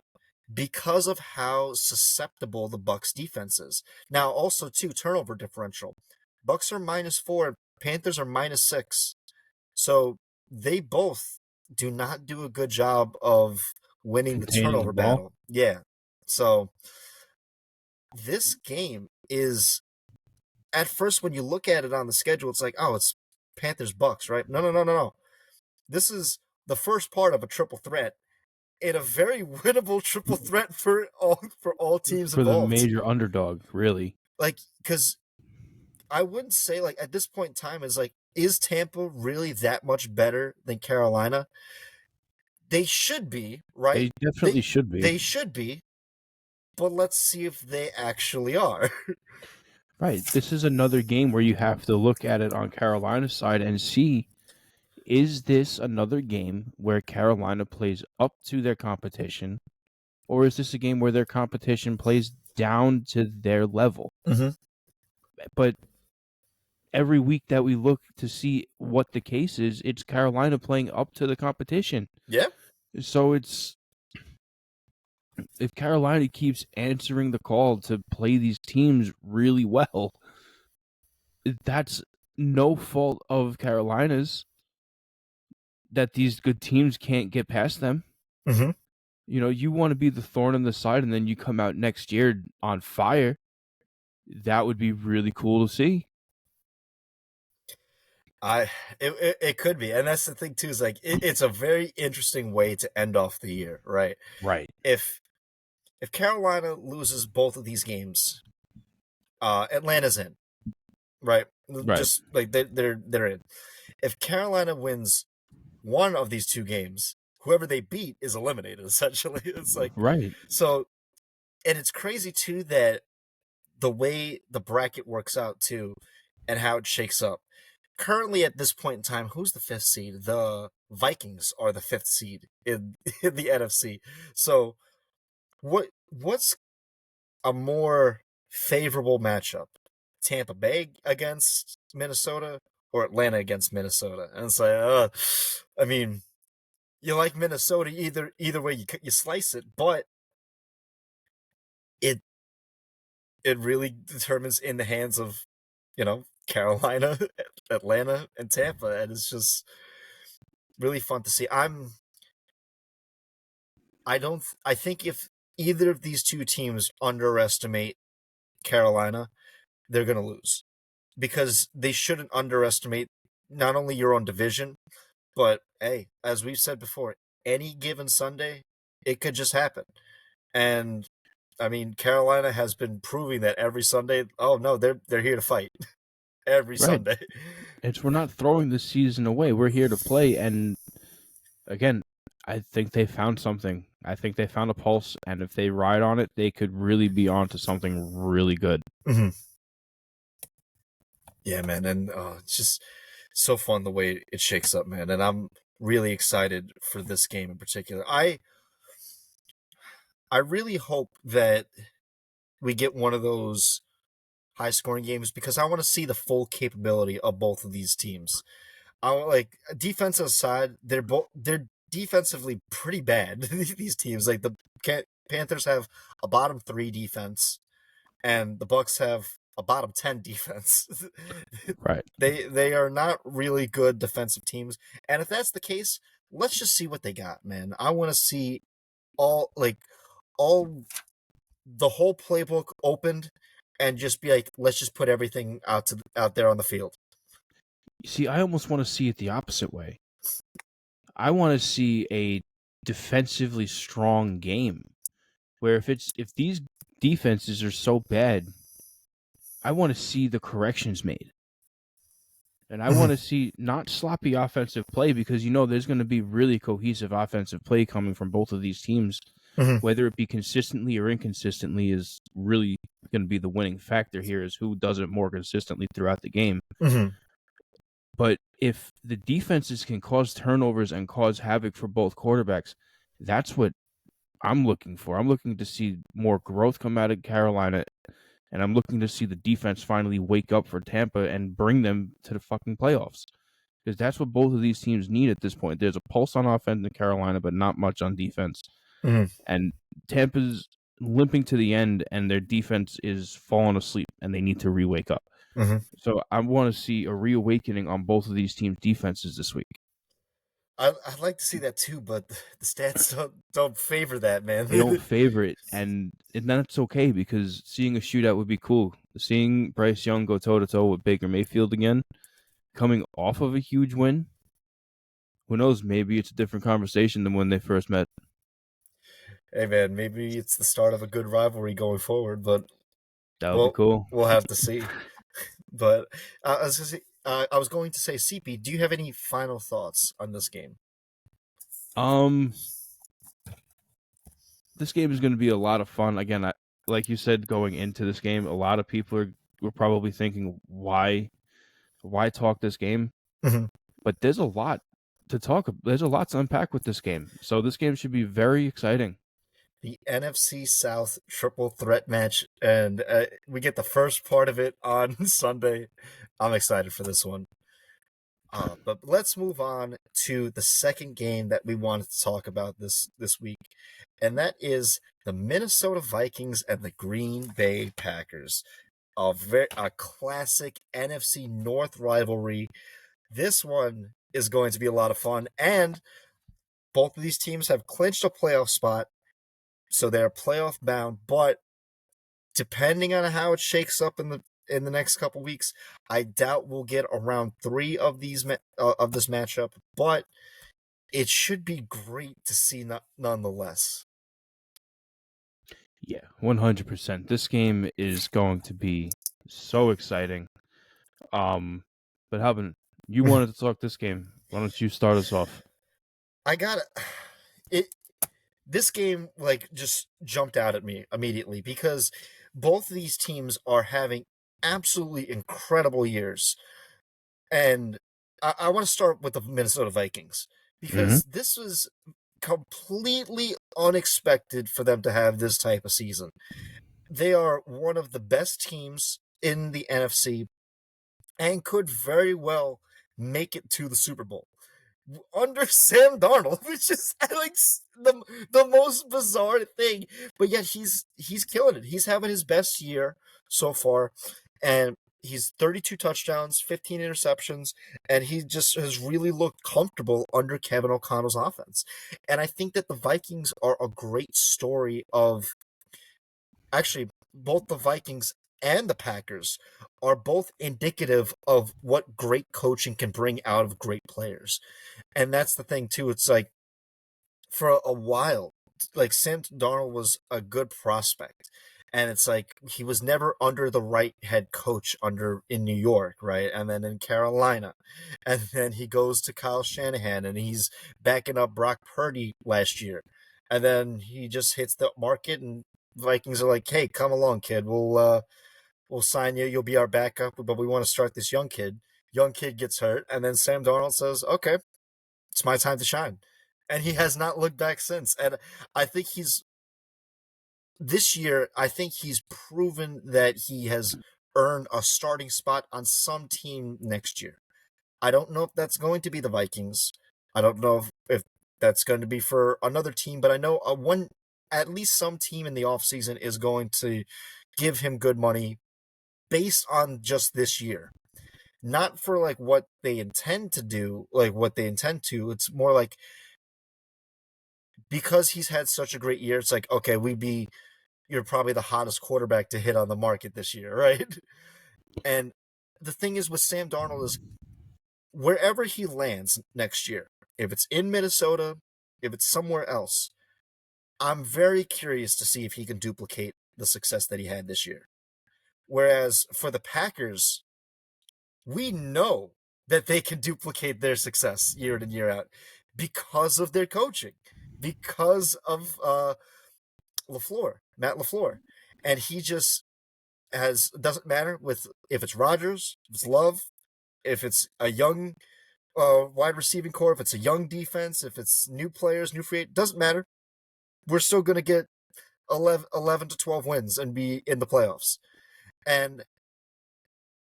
because of how susceptible the Bucks defense is. Now also too, turnover differential. Bucks are -4 and Panthers are -6. So they both do not do a good job of winning the Containing the turnover ball. battle. Yeah. So this game is at first when you look at it on the schedule, it's like, oh, it's Panthers Bucks, right? No, no, no, no, no. This is the first part of a triple threat in a very winnable triple threat for all teams For the involved. major underdog, really. Like, because I wouldn't say like at this point in time is like, is Tampa really that much better than Carolina? They should be, right? They definitely should be. They should be, but let's see if they actually are. Right. This is another game where you have to look at it on Carolina's side and see, is this another game where Carolina plays up to their competition, or is this a game where their competition plays down to their level? Mm-hmm. But every week that we look to see what the case is, it's Carolina playing up to the competition. Yeah. So it's, if Carolina keeps answering the call to play these teams really well, that's no fault of Carolina's that these good teams can't get past them. Mm-hmm. You want to be the thorn in the side and then you come out next year on fire. That would be really cool to see. It could be, and that's the thing too. Is like it's a very interesting way to end off the year, right? Right. If Carolina loses both of these games, Atlanta's in, right? Right. Just like they're in. If Carolina wins one of these two games, whoever they beat is eliminated. Essentially, it's like Right. so, and it's crazy too that the way the bracket works out too, and how it shakes up. Currently, at this point in time, who's the fifth seed? The Vikings are the fifth seed in the NFC. So, what's a more favorable matchup? Tampa Bay against Minnesota or Atlanta against Minnesota? And it's like, I mean, you like Minnesota either way you slice it, but it it really determines in the hands of Carolina, Atlanta, and Tampa, and it's just really fun to see. I think if either of these two teams underestimate Carolina, they're going to lose because they shouldn't underestimate not only your own division, but hey, as we've said before, any given Sunday, it could just happen. And I mean, Carolina has been proving that every Sunday. Oh no, they're here to fight. every Right. Sunday. We're not throwing the season away. We're here to play, and again, I think they found something. I think they found a pulse, and if they ride on it, they could really be on to something really good. Mm-hmm. Yeah, man, and it's just so fun the way it shakes up, man. And I'm really excited for this game in particular. I really hope that we get one of those high scoring games because I want to see the full capability of both of these teams. I like defensive side, they're defensively pretty bad. These teams, like the Panthers have a bottom 3 defense, and the Bucks have a bottom 10 defense. Right. They are not really good defensive teams, and if that's the case, let's just see what they got, man. I want to see all the whole playbook opened and just be like, let's just put everything out there on the field. You see, I almost want to see it the opposite way. I want to see a defensively strong game where if these defenses are so bad, I want to see the corrections made. And I want to see not sloppy offensive play because there's going to be really cohesive offensive play coming from both of these teams. Mm-hmm. Whether it be consistently or inconsistently is really going to be the winning factor here is who does it more consistently throughout the game. Mm-hmm. But if the defenses can cause turnovers and cause havoc for both quarterbacks, that's what I'm looking for. I'm looking to see more growth come out of Carolina, and I'm looking to see the defense finally wake up for Tampa and bring them to the fucking playoffs. Because that's what both of these teams need at this point. There's a pulse on offense in Carolina, but not much on defense. Mm-hmm. And Tampa's limping to the end, and their defense is falling asleep, and they need to re-wake up. Mm-hmm. So I want to see a reawakening on both of these teams' defenses this week. I'd like to see that too, but the stats don't favor that, man. They don't favor it, and that's okay because seeing a shootout would be cool. Seeing Bryce Young go toe-to-toe with Baker Mayfield again, coming off of a huge win, who knows, maybe it's a different conversation than when they first met. Hey, man, maybe it's the start of a good rivalry going forward, but That would be cool. we'll have to see. But I was going to say, CP, do you have any final thoughts on this game? This game is going to be a lot of fun. Again, like you said, going into this game, a lot of people were probably thinking, why talk this game? Mm-hmm. But there's a lot to talk. There's a lot to unpack with this game. So this game should be very exciting. The NFC South triple threat match, and we get the first part of it on Sunday. I'm excited for this one. But let's move on to the second game that we wanted to talk about this week, and that is the Minnesota Vikings and the Green Bay Packers. A classic NFC North rivalry. This one is going to be a lot of fun, and both of these teams have clinched a playoff spot, so they're playoff bound. But depending on how it shakes up in the next couple weeks, I doubt we'll get around 3 of these of this matchup, but it should be great to see nonetheless. Yeah, 100%. This game is going to be so exciting. But Halvin, you wanted to talk this game. Why don't you start us off? I got it. This game just jumped out at me immediately because both of these teams are having absolutely incredible years. And I want to start with the Minnesota Vikings because this was completely unexpected for them to have this type of season. They are one of the best teams in the NFC and could very well make it to the Super Bowl under Sam Darnold, which is like the most bizarre thing. But yet he's killing it. He's having his best year so far, and he's 32 touchdowns, 15 interceptions, and he just has really looked comfortable under Kevin O'Connell's offense. And I think that the Vikings are a great story of actually both the Vikings and the Packers are both indicative of what great coaching can bring out of great players. And that's the thing too. It's like for a while, like Sam Darnold was a good prospect. And it's like he was never under the right head coach in New York, right? And then in Carolina. And then he goes to Kyle Shanahan and he's backing up Brock Purdy last year. And then he just hits the market and Vikings are like, "Hey, come along, kid. We'll sign you. You'll be our backup, but we want to start this young kid." Young kid gets hurt, and then Sam Darnold says, "Okay, it's my time to shine." And he has not looked back since. And I think this year, I think he's proven that he has earned a starting spot on some team next year. I don't know if that's going to be the Vikings. I don't know if that's going to be for another team, but I know at least some team in the offseason is going to give him good money based on just this year. Not for like what they intend to do, like what they intend to. It's more like because he's had such a great year, it's like, okay, you're probably the hottest quarterback to hit on the market this year, right? And the thing is with Sam Darnold is wherever he lands next year, if it's in Minnesota, if it's somewhere else, I'm very curious to see if he can duplicate the success that he had this year. Whereas for the Packers, we know that they can duplicate their success year in and year out because of their coaching, because of Matt LaFleur. And he just doesn't matter with if it's Rodgers, if it's Love, if it's a young wide receiving core, if it's a young defense, if it's new players, new free agent, doesn't matter. We're still going to get 11 to 12 wins and be in the playoffs. And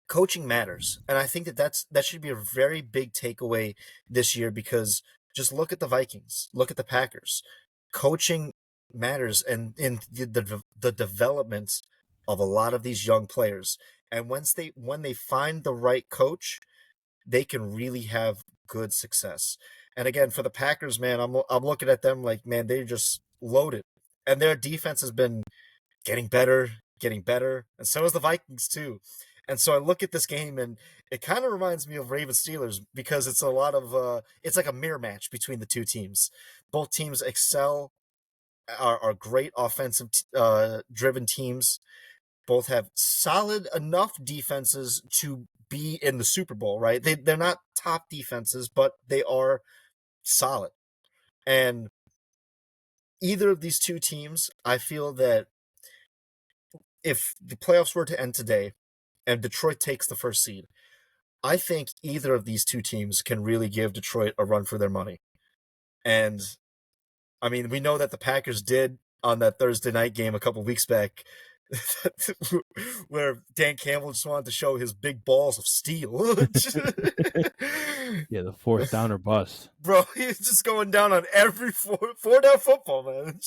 coaching matters. And I think that should be a very big takeaway this year because just look at the Vikings, look at the Packers. Coaching matters and in the development of a lot of these young players. And when they find the right coach, they can really have good success. And again, for the Packers, man, I'm looking at them like, man, they're just loaded. And their defense has been getting better, and so is the Vikings too. And so I look at this game, and it kind of reminds me of Ravens Steelers because it's a lot of it's like a mirror match between the two teams. Both teams excel, are great offensive driven teams. Both have solid enough defenses to be in the Super Bowl, right? They're not top defenses, but they are solid. And either of these two teams, I feel that if the playoffs were to end today and Detroit takes the first seed, I think either of these two teams can really give Detroit a run for their money. And I mean, we know that the Packers did on that Thursday night game a couple weeks back, where Dan Campbell just wanted to show his big balls of steel. Yeah, the fourth down or bust. Bro, he's just going down on every four down football, man.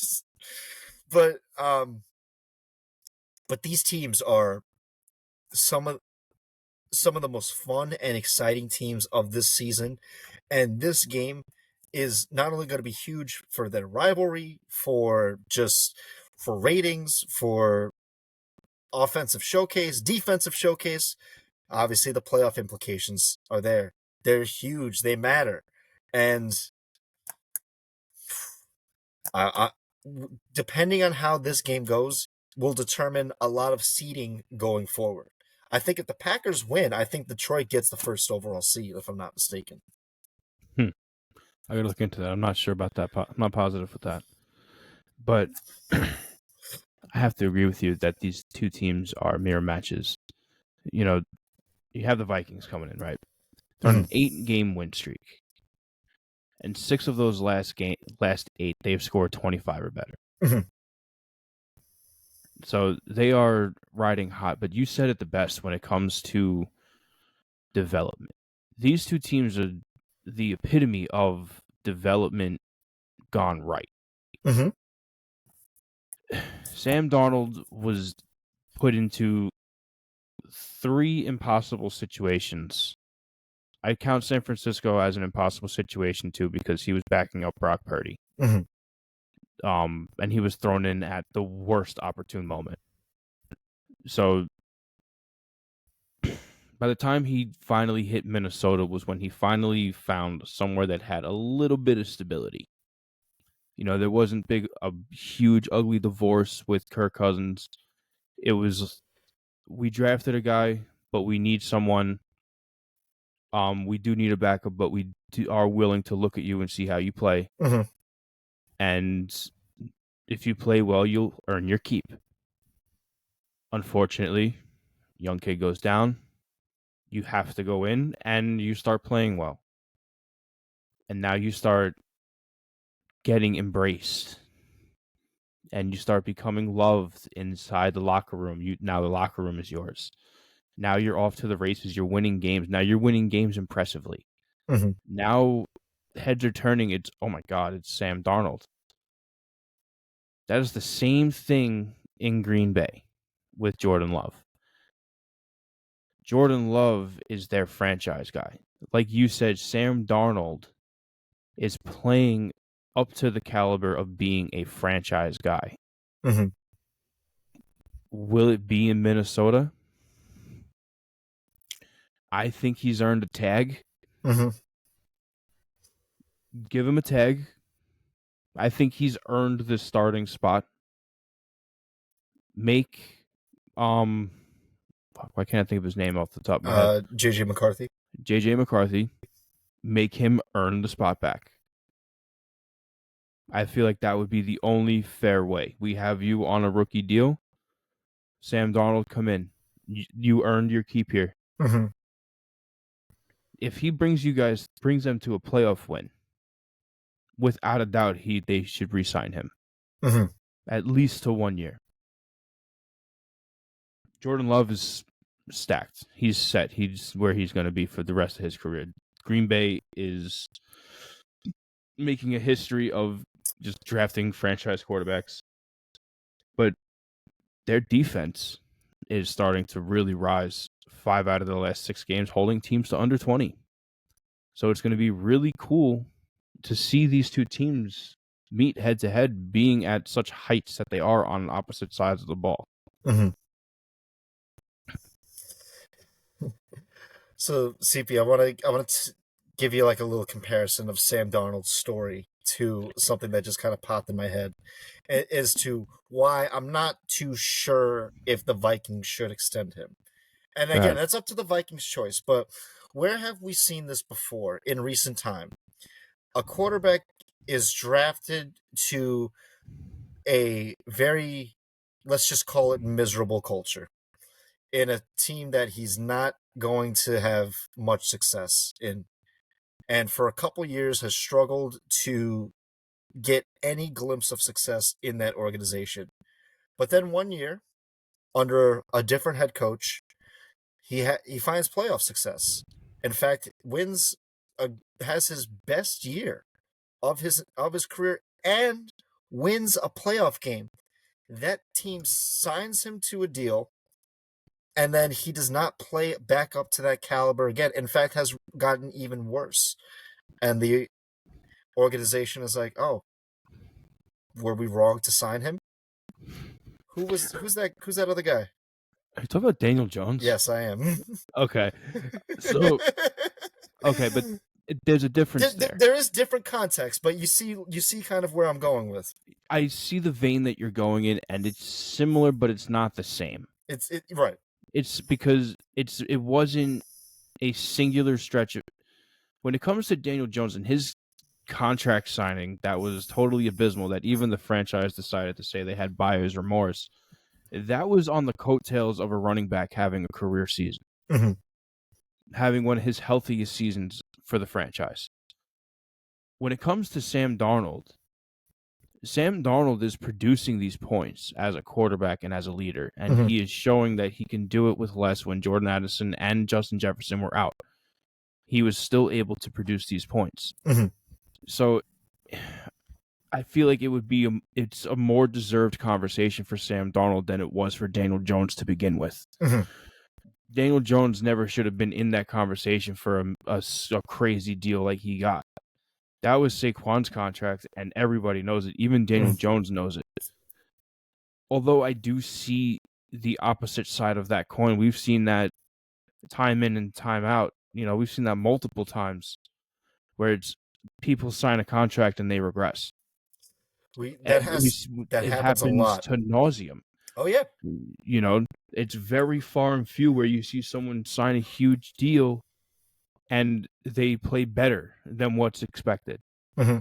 But these teams are some of the most fun and exciting teams of this season, and this game is not only going to be huge for their rivalry, for ratings, for offensive showcase, defensive showcase. Obviously, the playoff implications are there. They're huge. They matter, and depending on how this game goes, will determine a lot of seeding going forward. I think if the Packers win, I think Detroit gets the first overall seed, if I'm not mistaken. I gotta look into that. I'm not sure about that. I'm not positive with that. But I have to agree with you that these two teams are mirror matches. You know, you have the Vikings coming in, right? They're on an 8-game win streak. And 6 of those last 8, they've scored 25 or better. Mm-hmm. So they are riding hot. But you said it the best when it comes to development. These two teams are the epitome of development gone right. Mm-hmm. Sam Darnold was put into 3 impossible situations. I count San Francisco as an impossible situation too because he was backing up Brock Purdy. Mm-hmm. And he was thrown in at the worst opportune moment. So by the time he finally hit Minnesota was when he finally found somewhere that had a little bit of stability. You know, there wasn't a huge, ugly divorce with Kirk Cousins. It was, we drafted a guy, but we need someone. We do need a backup, but are willing to look at you and see how you play. Mm-hmm. And if you play well, you'll earn your keep. Unfortunately, young kid goes down. You have to go in and you start playing well. And now you start getting embraced. And you start becoming loved inside the locker room. Now the locker room is yours. Now you're off to the races. You're winning games. Now you're winning games impressively. Mm-hmm. Now heads are turning. It's, oh my God, it's Sam Darnold. That is the same thing in Green Bay with Jordan Love. Jordan Love is their franchise guy. Like you said, Sam Darnold is playing up to the caliber of being a franchise guy. Mm-hmm. Will it be in Minnesota? I think he's earned a tag. Mm-hmm. Give him a tag. I think he's earned the starting spot. Make why can't I think of his name off the top of my head? JJ McCarthy. JJ McCarthy. Make him earn the spot back. I feel like that would be the only fair way. We have you on a rookie deal. Sam Darnold, come in. You earned your keep here. Mm-hmm. If he brings them to a playoff win, without a doubt, they should re-sign him. Mm-hmm. At least to 1 year. Jordan Love is stacked. He's set. He's where he's going to be for the rest of his career. Green Bay is making a history of just drafting franchise quarterbacks. But their defense is starting to really rise. 5 out of the last 6 games, holding teams to under 20. So it's going to be really cool to see these two teams meet head to head, being at such heights that they are on opposite sides of the ball. Mm-hmm. So, CP, I want to give you like a little comparison of Sam Darnold's story to something that just kind of popped in my head as to why I'm not too sure if the Vikings should extend him. And again, that's up to the Vikings' choice, but where have we seen this before in recent time? A quarterback is drafted to a very, let's just call it miserable culture in a team that he's not going to have much success in. And for a couple years has struggled to get any glimpse of success in that organization. But then 1 year, under a different head coach, he finds playoff success. In fact, has his best year of his career and wins a playoff game. That team signs him to a deal, and then he does not play back up to that caliber again. In fact, has gotten even worse. And the organization is like, "Oh, were we wrong to sign him? Who's that other guy?" Are you talking about Daniel Jones? Yes, I am. Okay. So, okay, but there's a difference there. There is different context, but you see kind of where I'm going with. I see the vein that you're going in, and it's similar, but it's not the same. Right. It's because it wasn't a singular stretch of, when it comes to Daniel Jones and his contract signing that was totally abysmal, that even the franchise decided to say they had buyer's remorse. That was on the coattails of a running back having a career season. Mm-hmm. Having one of his healthiest seasons for the franchise. When it comes to Sam Darnold is producing these points as a quarterback and as a leader, and Mm-hmm. he is showing that he can do it with less. When Jordan Addison and Justin Jefferson were out, he was still able to produce these points. Mm-hmm. So I feel like it's a more deserved conversation for Sam Darnold than it was for Daniel Jones to begin with. Mm-hmm. Daniel Jones never should have been in that conversation for a crazy deal like he got. That was Saquon's contract, and everybody knows it. Even Daniel Jones knows it. Although I do see the opposite side of that coin. We've seen that time in and time out. We've seen that multiple times where it's people sign a contract and they regress. That happens a lot to nauseum. Oh yeah. You know, it's very far and few where you see someone sign a huge deal and they play better than what's expected. Mm-hmm.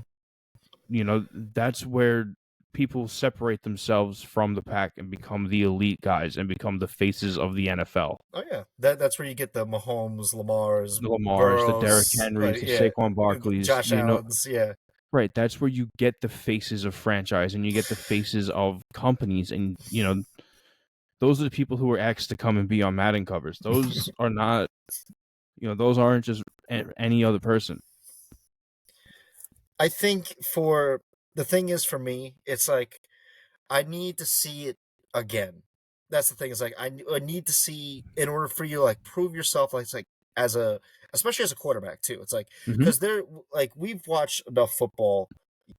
You know, that's where people separate themselves from the pack and become the elite guys and become the faces of the NFL. Oh yeah, that's where you get the Mahomes, Lamar's, The Lamars, the Derrick Burrows, Henrys, like the yeah, Saquon Barkleys, Josh Allen's, yeah. right? That's where you get the faces of franchise and you get the faces of companies, and those are the people who are asked to come and be on Madden covers. Those are not, those aren't just any other person. I think for the thing is for me, it's like I need to see it again. That's the thing. Is like I need to see in order for you to like prove yourself. Like it's like as a especially as a quarterback too. It's like Mm-hmm. because they're like we've watched enough football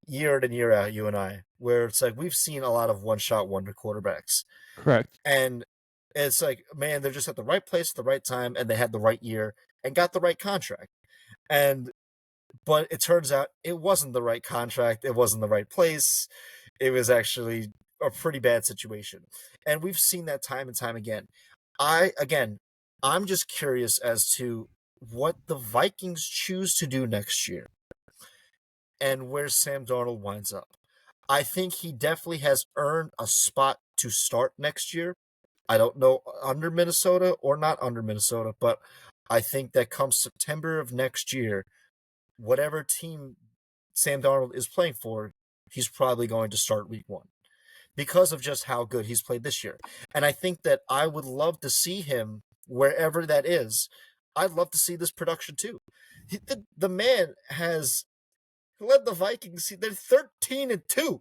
year in and year out, you and I, where it's like we've seen a lot of one shot wonder quarterbacks, Correct. and it's like man, they're just at the right place at the right time, and they had the right year and got the right contract, and but it turns out it wasn't the right contract, it wasn't the right place, it was actually a pretty bad situation. And we've seen that time and time again. Again, I'm just curious as to what the Vikings choose to do next year and where Sam Darnold winds up. I think he definitely has earned a spot to start next year. I don't know under Minnesota or not under Minnesota, but I think that come September of next year, whatever team Sam Darnold is playing for, he's probably going to start week one because of just how good he's played this year. And I think that I would love to see him wherever that is. I'd love to see this production too. The man has led the Vikings. They're 13-2.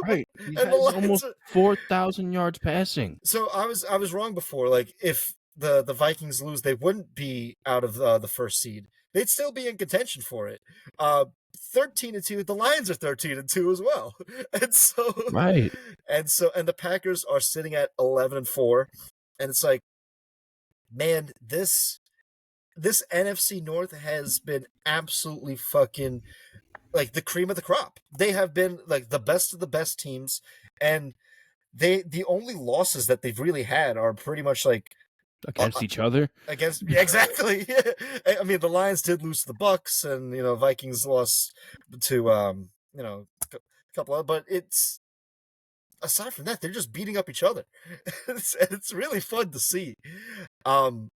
Right. He And the has Lions almost are, 4,000 yards passing. so I was wrong before. Like if the Vikings lose, they wouldn't be out of the first seed. They'd still be in contention for it. 13-2. The Lions are 13-2 as well, and so Right. and the Packers are sitting at 11-4, and it's like, man, this NFC North has been absolutely fucking like the cream of the crop. They have been like the best of the best teams, and the only losses that they've really had are pretty much like Against each other. against exactly. I mean, the Lions did lose to the Bucks, and Vikings lost to a couple of, but it's aside from that, they're just beating up each other. It's really fun to see. Um,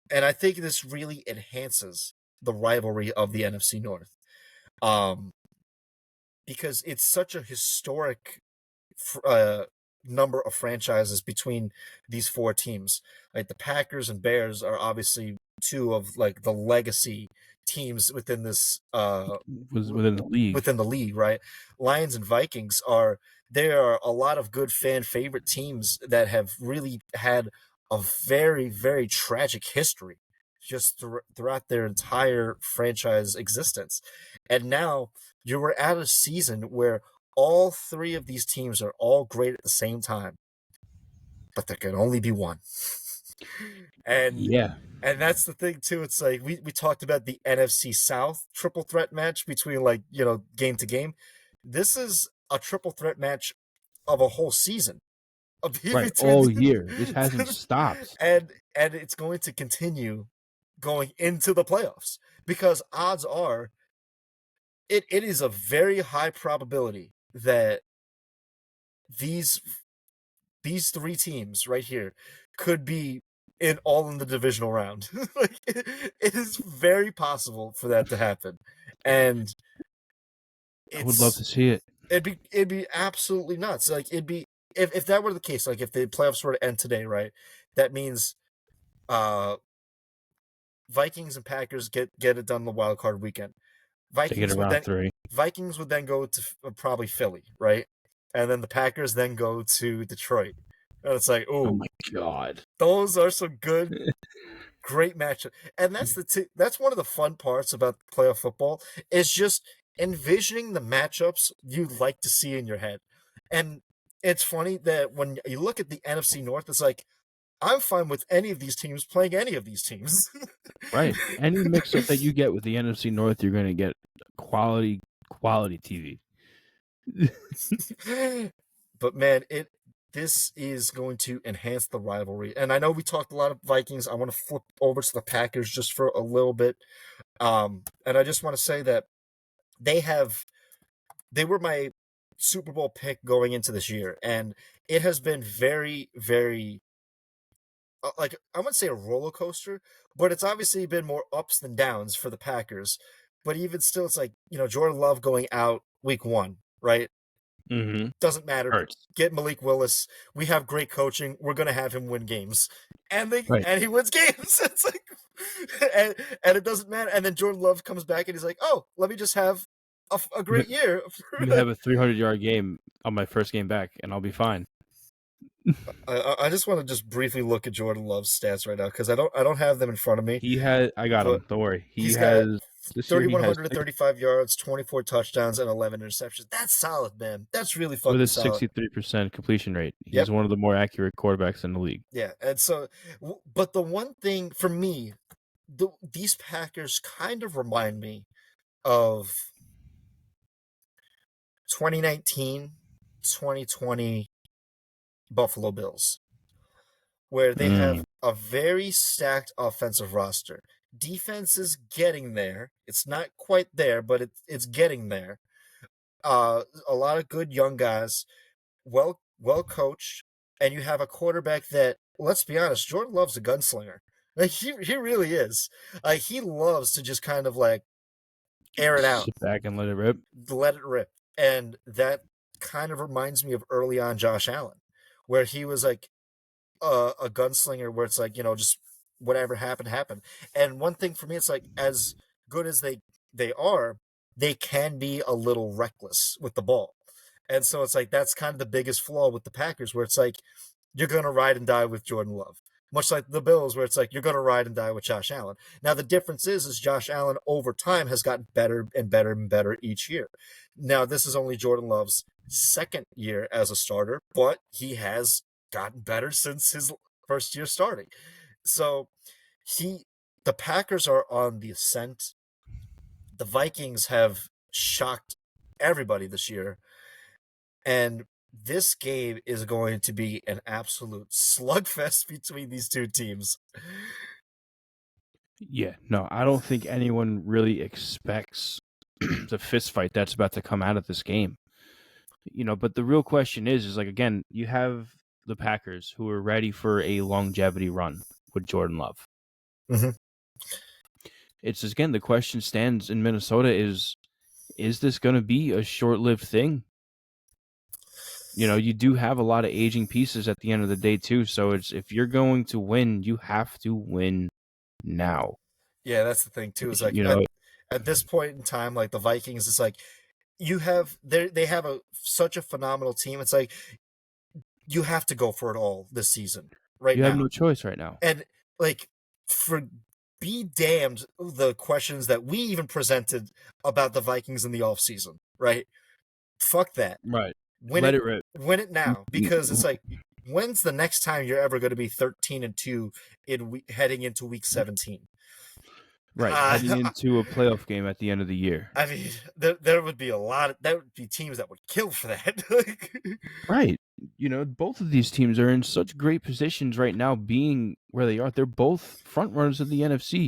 and I think this really enhances the rivalry of the NFC North. Um, because it's such a historic uh, number of franchises between these four teams. Like the Packers and Bears are obviously two of like the legacy teams within this Was within the league. within the league, right? Lions and Vikings are there are a lot of good fan favorite teams that have really had a very very tragic history just throughout their entire franchise existence. And now you were at a season where all three of these teams are all great at the same time, but there can only be one. and Yeah. and that's the thing too. It's like we talked about the NFC South triple threat match between like, game to game. This is a triple threat match of a whole season of Right. between All year. This hasn't stopped. and it's going to continue going into the playoffs because odds are it is a very high probability that these these three teams right here could be in the divisional round. Like it is very possible for that to happen, and I would love it's to see it. it'd be absolutely nuts. Like it'd be if that were the case, like if the playoffs were to end today, right? That means uh Vikings and Packers get it done the wild card weekend. Take it Vikings would around then 3. Vikings would then go to probably Philly, right? And then the Packers then go to Detroit. And it's like, Oh oh, my god. those are some good, great matchup. And that's one of the fun parts about playoff football is just envisioning the matchups you'd like to see in your head. And it's funny that when you look at the NFC North, it's like I'm fine with any of these teams playing any of these teams. Right. Any mix up that you get with the NFC North, you're going to get quality TV. But man, this is going to enhance the rivalry. And I know we talked a lot of Vikings. I want to flip over to the Packers just for a little bit. And I just want to say that they were my Super Bowl pick going into this year, and it has been very, very like I wouldn't say a roller coaster, but it's obviously been more ups than downs for the Packers. But even still, it's like Jordan Love going out week one, right? Mm-hmm. Doesn't matter. Hurts. Get Malik Willis. We have great coaching. We're gonna have him win games, and Right. he wins games. It's like, and it doesn't matter. And then Jordan Love comes back and he's like, "Oh, let me just have a great year." You have a 300-yard game on my first game back, and I'll be fine. I just want to just briefly look at Jordan Love's stats right now because I don't have them in front of me. I got him. Don't worry. He's got This year he has 3,135 yards, 24 touchdowns, and 11 interceptions. That's solid, man. That's really with fucking a solid. 63% completion rate. He's Yep. one of the more accurate quarterbacks in the league. Yeah, and so, but the one thing for me, these Packers kind of remind me of 2019, 2020 Buffalo Bills, where they have a very stacked offensive roster. Defense is getting there. It's not quite there, but it's getting there. A lot of good young guys, well coached, and you have a quarterback that, let's be honest, Jordan Love's a gunslinger. Like he really is. He loves to just kind of like air it out, Sit back and let it rip. and that kind of reminds me of early on Josh Allen, where he was like a gunslinger, where it's like just whatever happened. And one thing for me, it's like as good as they are, they can be a little reckless with the ball. And so it's like that's kind of the biggest flaw with the Packers, where it's like you're going to ride and die with Jordan Love. Much like the Bills, where it's like you're going to ride and die with Josh Allen. Now, the difference is Josh Allen over time has gotten better and better and better each year. Now, this is only Jordan Love's second year as a starter, but he has gotten better since his first year starting. So the Packers are on the ascent. The Vikings have shocked everybody this year. And this game is going to be an absolute slugfest between these two teams. Yeah, no, I don't think anyone really expects the fist fight that's about to come out of this game. But the real question is like, again, you have the Packers who are ready for a longevity run with Jordan Love. Mm-hmm. It's just, again, the question stands in Minnesota is this going to be a short-lived thing? You do have a lot of aging pieces at the end of the day too. So if you're going to win, you have to win now. Yeah, that's the thing too. Is like at this point in time, like the Vikings, it's like they have such a phenomenal team. It's like you have to go for it all this season. Right now, you have no choice right now. And like be damned the questions that we even presented about the Vikings in the offseason, right? Fuck that. Right. Let it rip. Win it now, because it's like, when's the next time you're ever going to be 13-2 heading into week 17? Right, heading into a playoff game at the end of the year. I mean, there would be there would be teams that would kill for that. Right. Both of these teams are in such great positions right now, being where they are. They're both front runners of the NFC,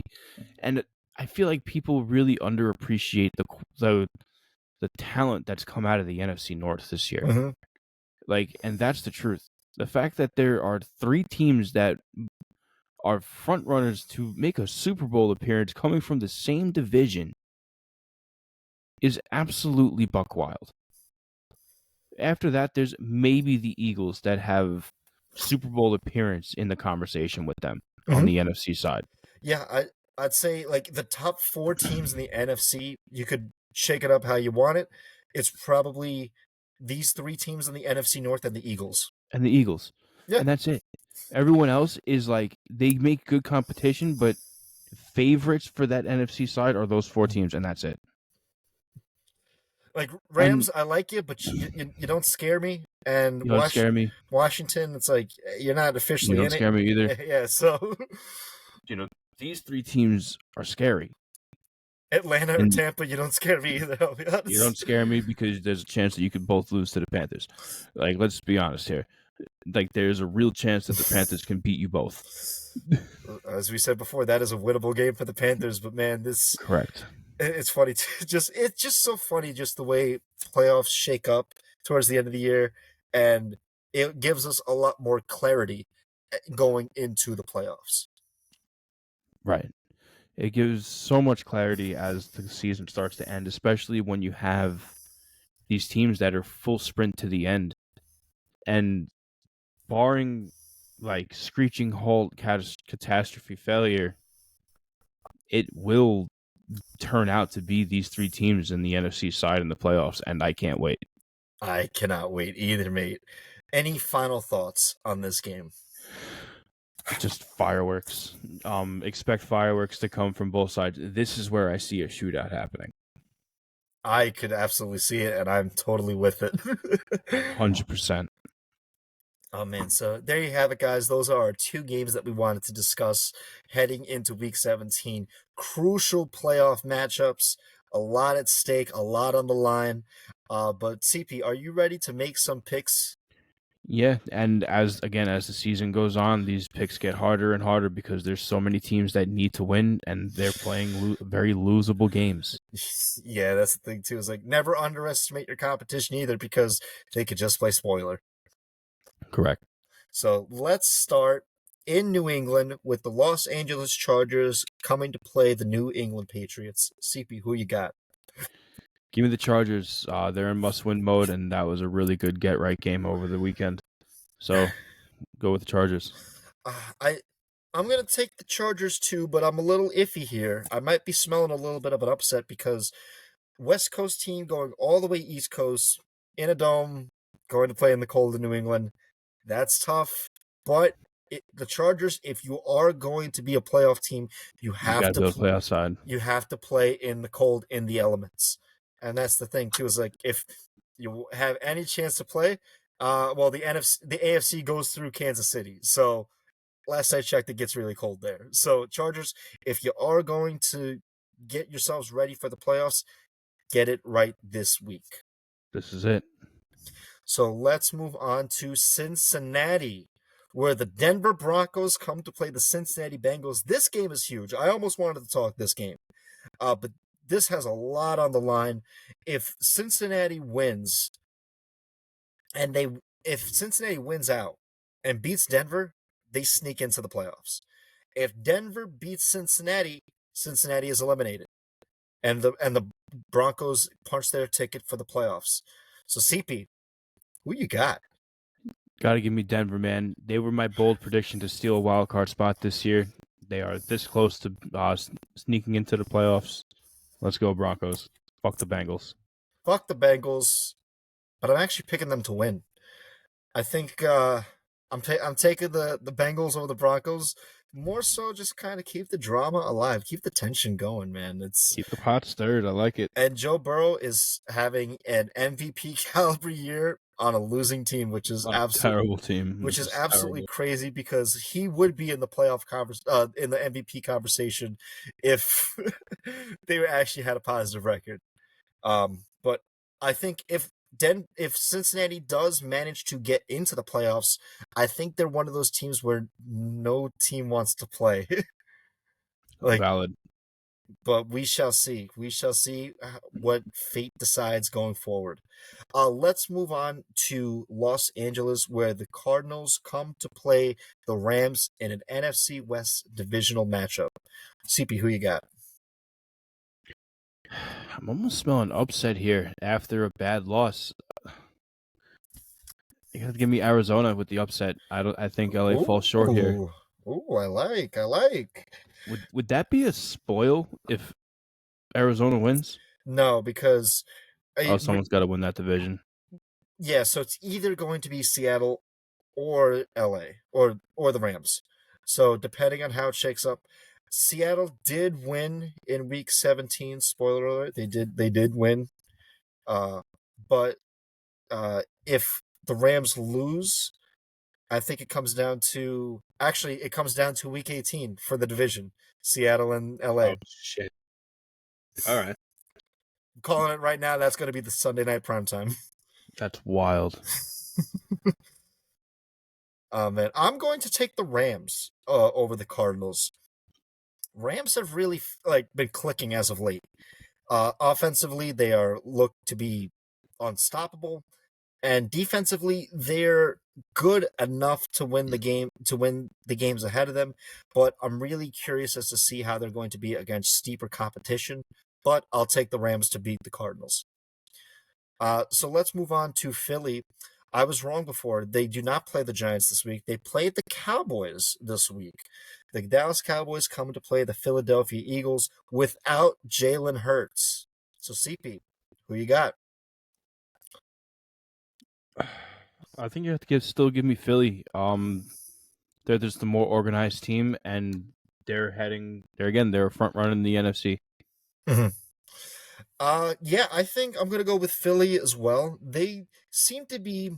and I feel like people really underappreciate the talent that's come out of the NFC North this year. Mm-hmm. And that's the truth. The fact that there are three teams that are front runners to make a Super Bowl appearance coming from the same division is absolutely buck wild. After that, there's maybe the Eagles that have Super Bowl appearance in the conversation with them on the NFC side. Yeah, I'd say like the top 4 teams in the NFC, you could shake it up how you want it. It's probably these 3 teams in the NFC North and the Eagles. Yeah. And that's it. Everyone else is like, they make good competition, but favorites for that NFC side are those 4 teams, and that's it. Like Rams, I like you, but you don't scare me. And you don't scare me. Washington, it's like you're not officially in it. You don't scare me either. Yeah, so these 3 teams are scary. Atlanta or And Tampa, you don't scare me either. I'll be you don't honest. scare me because there's a chance that you could both lose to the Panthers. Like, let's be honest here. Like, there's a real chance that the Panthers can beat you both. As we said before, that is a winnable game for the Panthers. But man, this Correct. it's funny. It's just so funny, just the way playoffs shake up towards the end of the year, and it gives us a lot more clarity going into the playoffs. Right. It gives so much clarity as the season starts to end, especially when you have these teams that are full sprint to the end. And barring like screeching halt catastrophe failure, it will turn out to be these three teams in the NFC side in the playoffs, and I can't wait. I cannot wait either, mate. Any final thoughts on this game? Just fireworks. Expect fireworks to come from both sides. This is where I see a shootout happening. I could absolutely see it, and I'm totally with it. 100%. Oh man, so there you have it, guys. Those are our two games that we wanted to discuss heading into week 17. Crucial playoff matchups, a lot at stake, a lot on the line. But CP, are you ready to make some picks? Yeah, and as the season goes on, these picks get harder and harder because there's so many teams that need to win, and they're playing very losable games. Yeah, that's the thing too. Is like never underestimate your competition either because they could just play spoiler. Correct. So let's start in New England with the Los Angeles Chargers coming to play the New England Patriots. CP, who you got? Give me the Chargers. They're in must-win mode, and that was a really good get-right game over the weekend. So go with the Chargers. I I'm gonna take the Chargers too, but I'm a little iffy here. I might be smelling a little bit of an upset because West Coast team going all the way East Coast in a dome, going to play in the cold in New England. That's tough, but the Chargers, if you are going to be a playoff team, you You have got to to be able to play outside. you have to play in the cold in the elements, and that's the thing too. Is like if you have any chance to play, well, the AFC goes through Kansas City, so last I checked, it gets really cold there. So Chargers, if you are going to get yourselves ready for the playoffs, get it right this week. This is it. So let's move on to Cincinnati, where the Denver Broncos come to play the Cincinnati Bengals. This game is huge. I almost wanted to talk this game, but this has a lot on the line. If Cincinnati wins, and they if Cincinnati wins out and beats Denver, they sneak into the playoffs. If Denver beats Cincinnati, Cincinnati is eliminated, and the Broncos punch their ticket for the playoffs. So CP, who you got? Got to give me Denver, man. They were my bold prediction to steal a wild card spot this year. They are this close to sneaking into the playoffs. Let's go Broncos. Fuck the Bengals. Fuck the Bengals, but I'm actually picking them to win. I think I'm taking the Bengals over the Broncos. More so, just kind of keep the drama alive, keep the tension going, man. It's Keep the pot stirred. I like it. and Joe Burrow is having an MVP caliber year on a losing team, which is On a terrible team. which is Just absolutely terrible. crazy because he would be in the in the MVP conversation if they actually had a positive record. But I think if Cincinnati does manage to get into the playoffs, I think they're one of those teams where no team wants to play. like, Valid. but we shall see. We shall see what fate decides going forward. Let's move on to Los Angeles, where the Cardinals come to play the Rams in an NFC West divisional matchup. CP, who you got? I'm almost smelling upset here after a bad loss. You got to give me Arizona with the upset. I think LA falls short here. Ooh, I like. Would that be a spoil if Arizona wins? No, because Oh, someone's got to win that division. yeah, so it's either going to be Seattle or LA or the Rams. So depending on how it shakes up, Seattle did win in week 17. Spoiler alert, they did win. Uh, but if the Rams lose, I think it comes down to week 18 for the division, Seattle and LA. Oh shit! All right. I'm calling it right now. That's going to be the Sunday night primetime. That's wild. Man, I'm going to take the Rams over the Cardinals. Rams have really been clicking as of late. Offensively, they are looked to be unstoppable, and defensively, they're good enough to win the games ahead of them. But I'm really curious as to see how they're going to be against steeper competition. But I'll take the Rams to beat the Cardinals. So let's move on to Philly. I was wrong before. They do not play the Giants this week. They played the Cowboys this week. The Dallas Cowboys come to play the Philadelphia Eagles without Jalen Hurts. So, CP, who you got? I think you have to still give me Philly. They're just the more organized team, and they're a front runner in the NFC. Mm-hmm. Yeah, I think I'm gonna go with Philly as well. They seem to be,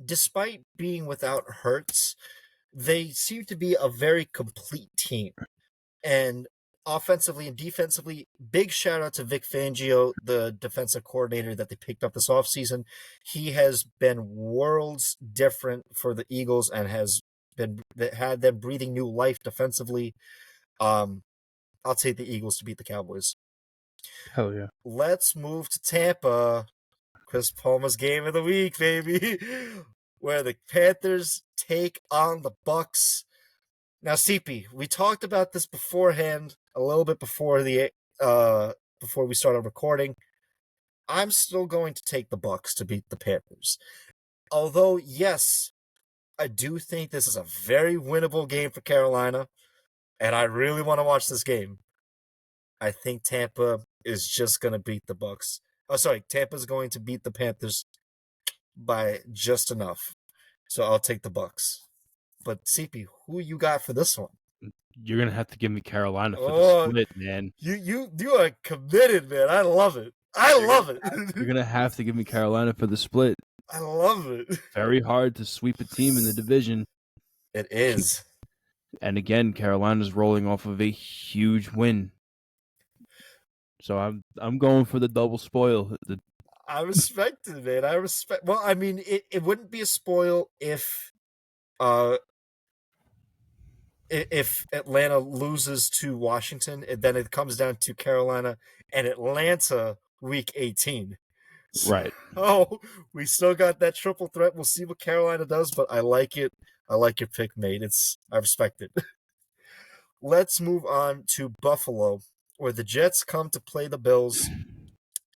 despite being without Hurts, they seem to be a very complete team. And offensively and defensively, big shout out to Vic Fangio, the defensive coordinator that they picked up this offseason. He has been worlds different for the Eagles and had them breathing new life defensively. I'll take the Eagles to beat the Cowboys. Hell yeah. Let's move to Tampa. Chris Palmer's game of the week, baby. Where the Panthers take on the Bucs. Now, CP, we talked about this beforehand, a little bit before before we started recording. I'm still going to take the Bucs to beat the Panthers. Although, yes, I do think this is a very winnable game for Carolina, and I really want to watch this game. I think Tampa is just going to beat the Bucs. Oh, sorry, Tampa's going to beat the Panthers by just enough. So I'll take the Bucs. But CP, who you got for this one? You're gonna have to give me Carolina for the split, man. You are committed, man. I love it. Love it. You're gonna have to give me Carolina for the split. I love it. Very hard to sweep a team in the division. It is. And again, Carolina's rolling off of a huge win. So I'm going for the double spoil. I respect it, man. Well, I mean, it wouldn't be a spoil if Atlanta loses to Washington, and then it comes down to Carolina and Atlanta week 18. Right. Oh, we still got that triple threat. We'll see what Carolina does, but I like it. I like your pick, mate. I respect it. Let's move on to Buffalo, where the Jets come to play the Bills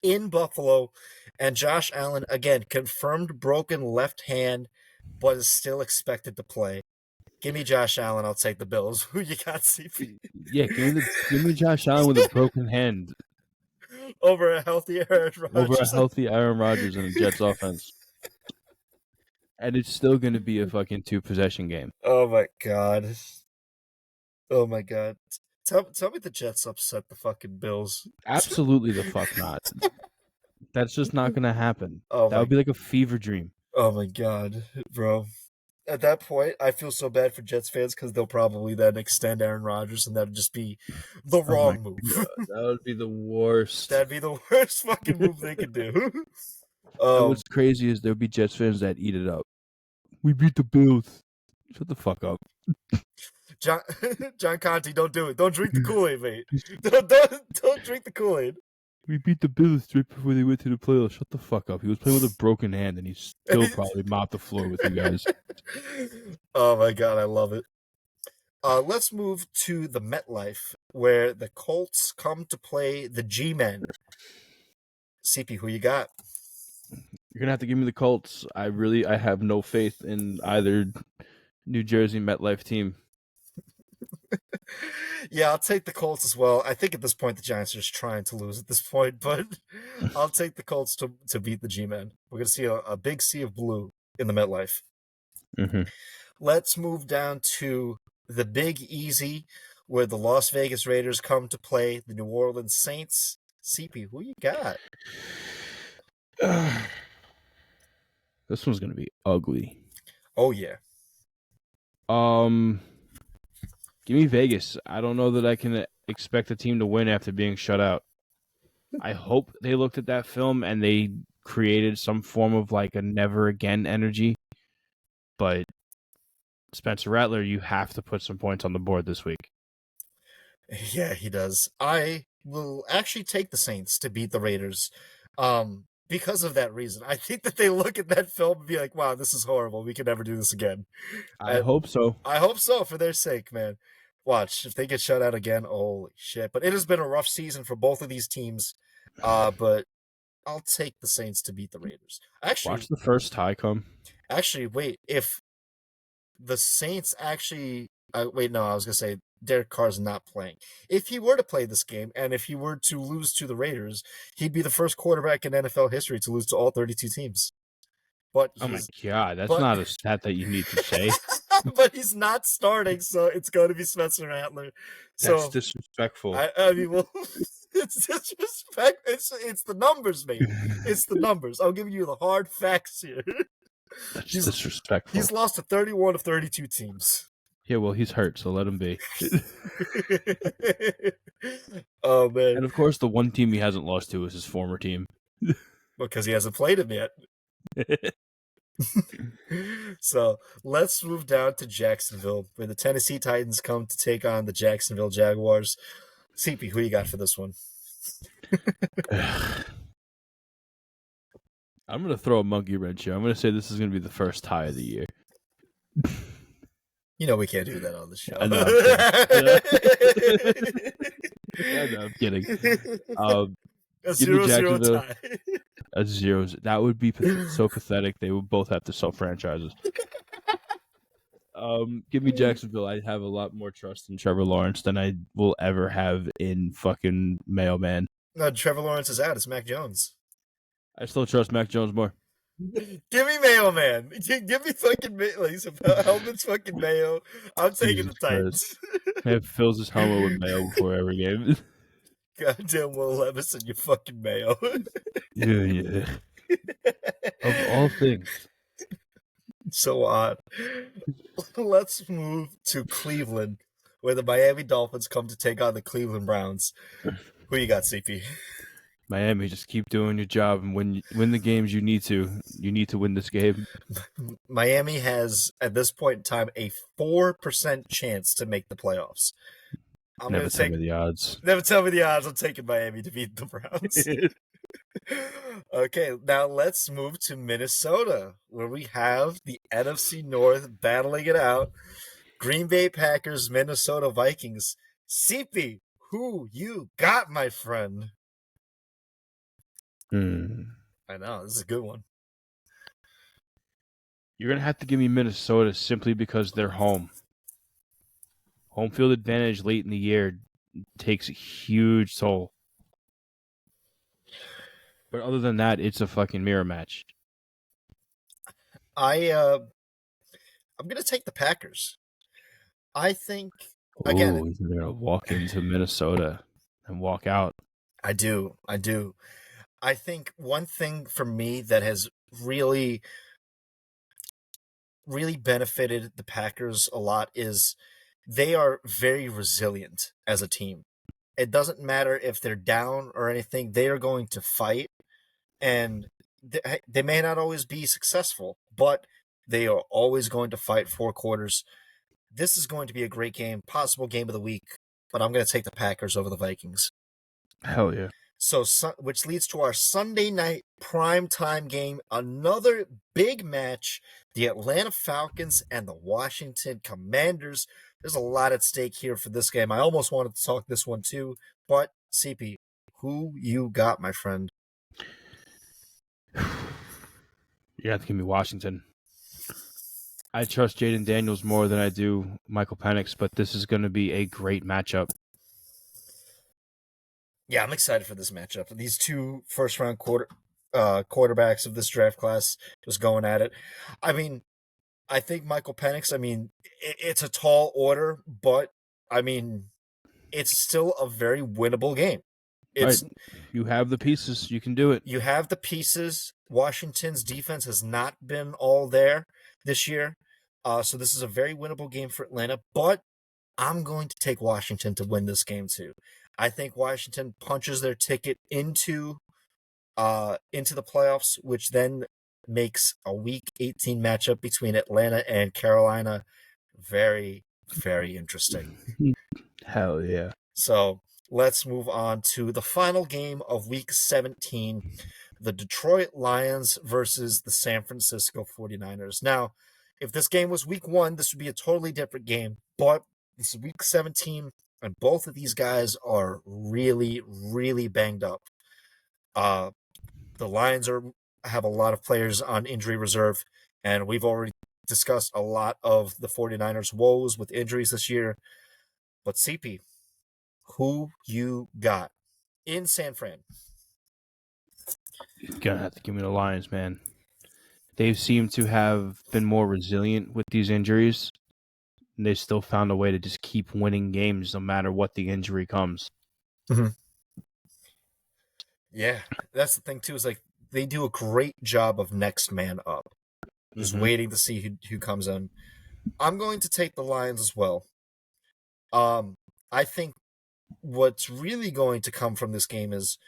in Buffalo, and Josh Allen again confirmed broken left hand, but is still expected to play. Give me Josh Allen. I'll take the Bills. Who you got, CP? Yeah, give me Josh Allen with a broken hand over a healthy Aaron Rodgers. Over a healthy Aaron Rodgers and the Jets offense. And it's still going to be a fucking 2-possession game. Oh my god. Oh my god. Tell me the Jets upset the fucking Bills. Absolutely the fuck not. That's just not going to happen. That would be like a fever dream. Oh my god, bro. At that point, I feel so bad for Jets fans because they'll probably then extend Aaron Rodgers, and that'd just be the wrong move. That would be the worst. That'd be the worst fucking move they could do. And what's crazy is there'll be Jets fans that eat it up. We beat the Bills. Shut the fuck up. John Conte, don't do it. Don't drink the Kool-Aid, mate. Don't drink the Kool-Aid. We beat the Bills right before they went to the playoffs. Shut the fuck up. He was playing with a broken hand, and he still probably mopped the floor with you guys. Oh my god, I love it. Let's move to the MetLife, where the Colts come to play the G-Men. CP, who you got? You're gonna have to give me the Colts. I have no faith in either New Jersey MetLife team. Yeah, I'll take the Colts as well. I think at this point the Giants are just trying to lose at this point, but I'll take the Colts to beat the G-Men. We're going to see a big sea of blue in the MetLife. Mm-hmm. Let's move down to the Big Easy, where the Las Vegas Raiders come to play the New Orleans Saints. CP, who you got? This one's going to be ugly. Oh, yeah. Give me Vegas. I don't know that I can expect a team to win after being shut out. I hope they looked at that film and they created some form of like a never again energy. But Spencer Rattler, you have to put some points on the board this week. Yeah, he does. I will actually take the Saints to beat the Raiders. Because of that reason. I think that they look at that film and be like, wow, this is horrible. We can never do this again. I And hope so. I hope so for their sake, man. Watch, if they get shut out again, holy shit. But it has been a rough season for both of these teams. But I'll take the Saints to beat the Raiders. Watch the first tie come. Actually, wait, if the Saints actually wait, no, I was gonna say Derek Carr's not playing. If he were to play this game and if he were to lose to the Raiders, he'd be the first quarterback in NFL history to lose to all 32 teams. But Oh my he's god, that's but not a stat that you need to say. but he's not starting, so it's going to be Spencer Rattler. That's So disrespectful. I mean, well, it's disrespect. It's the numbers, mate. It's the numbers. I'm giving you the hard facts here. That's disrespectful. He's lost to 31 of 32 teams. Yeah, well, he's hurt, so let him be. Oh man! And of course, the one team he hasn't lost to is his former team. Because he hasn't played him yet. So let's move down to Jacksonville, where the Tennessee Titans come to take on the Jacksonville Jaguars. CP, who you got for this one? I'm going to throw a monkey wrench here. I'm going to say this is going to be the first tie of the year. You know we can't do that on the show. I know. I'm kidding. A 0-0 tie. A 0. That would be so pathetic. They would both have to sell franchises. Give me Jacksonville. I have a lot more trust in Trevor Lawrence than I will ever have in fucking Mailman. No, Trevor Lawrence is out. It's Mac Jones. I still trust Mac Jones more. Give me Mailman. Give me fucking helmets, fucking Mayo. I'm taking Jesus the Titans. It fills his helmet with mayo before every game. Goddamn Will Levis and your fucking Mayo. Yeah. Of all things. So odd. Let's move to Cleveland, where the Miami Dolphins come to take on the Cleveland Browns. Who you got, CP? Miami, just keep doing your job and win the games you need to. You need to win this game. Miami has, at this point in time, a 4% chance to make the playoffs. Never tell me the odds. Never tell me the odds. I'm taking Miami to beat the Browns. Okay, now let's move to Minnesota, where we have the NFC North battling it out. Green Bay Packers, Minnesota Vikings. CP, who you got, my friend? I know, this is a good one. You're going to have to give me Minnesota simply because they're home. Home field advantage late in the year takes a huge toll. But other than that, it's a fucking mirror match. I'm going to take the Packers. I think, again... Ooh, you're going to walk into Minnesota and walk out. I do. I think one thing for me that has really benefited the Packers a lot is they are very resilient as a team. It doesn't matter if they're down or anything, they are going to fight, and they may not always be successful, but they are always going to fight 4 quarters. This is going to be a great game, possible game of the week, but I'm going to take the Packers over the Vikings. Hell yeah. So, which leads to our Sunday night primetime game, another big match, the Atlanta Falcons and the Washington Commanders. There's a lot at stake here for this game. I almost wanted to talk this one too, but CP, who you got, my friend? You have to give me Washington. I trust Jaden Daniels more than I do Michael Penix, but this is going to be a great matchup. Yeah, I'm excited for this matchup. These two first-round quarterbacks of this draft class just going at it. I mean, I think Michael Penix, it's a tall order, but, it's still a very winnable game. Right. You have the pieces. You can do it. You have the pieces. Washington's defense has not been all there this year. So this is a very winnable game for Atlanta, but I'm going to take Washington to win this game too. I think Washington punches their ticket into the playoffs, which then makes a Week 18 matchup between Atlanta and Carolina very, very interesting. Hell yeah. So let's move on to the final game of Week 17, the Detroit Lions versus the San Francisco 49ers. Now, if this game was Week 1, this would be a totally different game, but this is Week 17, and both of these guys are really, really banged up. The Lions have a lot of players on injury reserve, and we've already discussed a lot of the 49ers' woes with injuries this year. But CP, who you got in San Fran? You're gonna have to give me the Lions, man. They seem to have been more resilient with these injuries, and they still found a way to just keep winning games no matter what the injury comes. Mm-hmm. Yeah, that's the thing too. Is like they do a great job of next man up, just waiting to see who comes in. I'm going to take the Lions as well. I think what's really going to come from this game is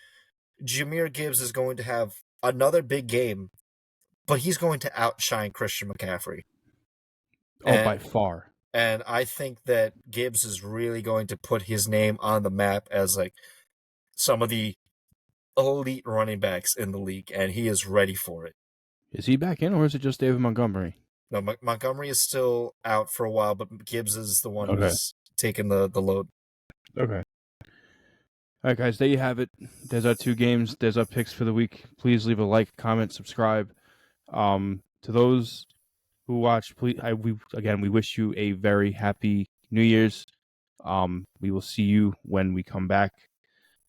Jahmyr Gibbs is going to have another big game, but he's going to outshine Christian McCaffrey. Oh, by far. And I think that Gibbs is really going to put his name on the map as like some of the elite running backs in the league, and he is ready for it. Is he back in, or is it just David Montgomery? No, Montgomery is still out for a while, but Gibbs is the one Okay. who's taking the load. Okay. All right, guys, there you have it. There's our 2 games. There's our picks for the week. Please leave a like, comment, subscribe. To those who watch, please, we wish you a very happy New Year's. We will see you when we come back.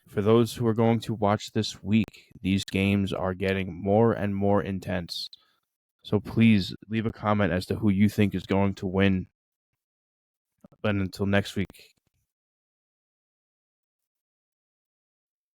For those who are going to watch this week, these games are getting more and more intense. So please leave a comment as to who you think is going to win. But until next week,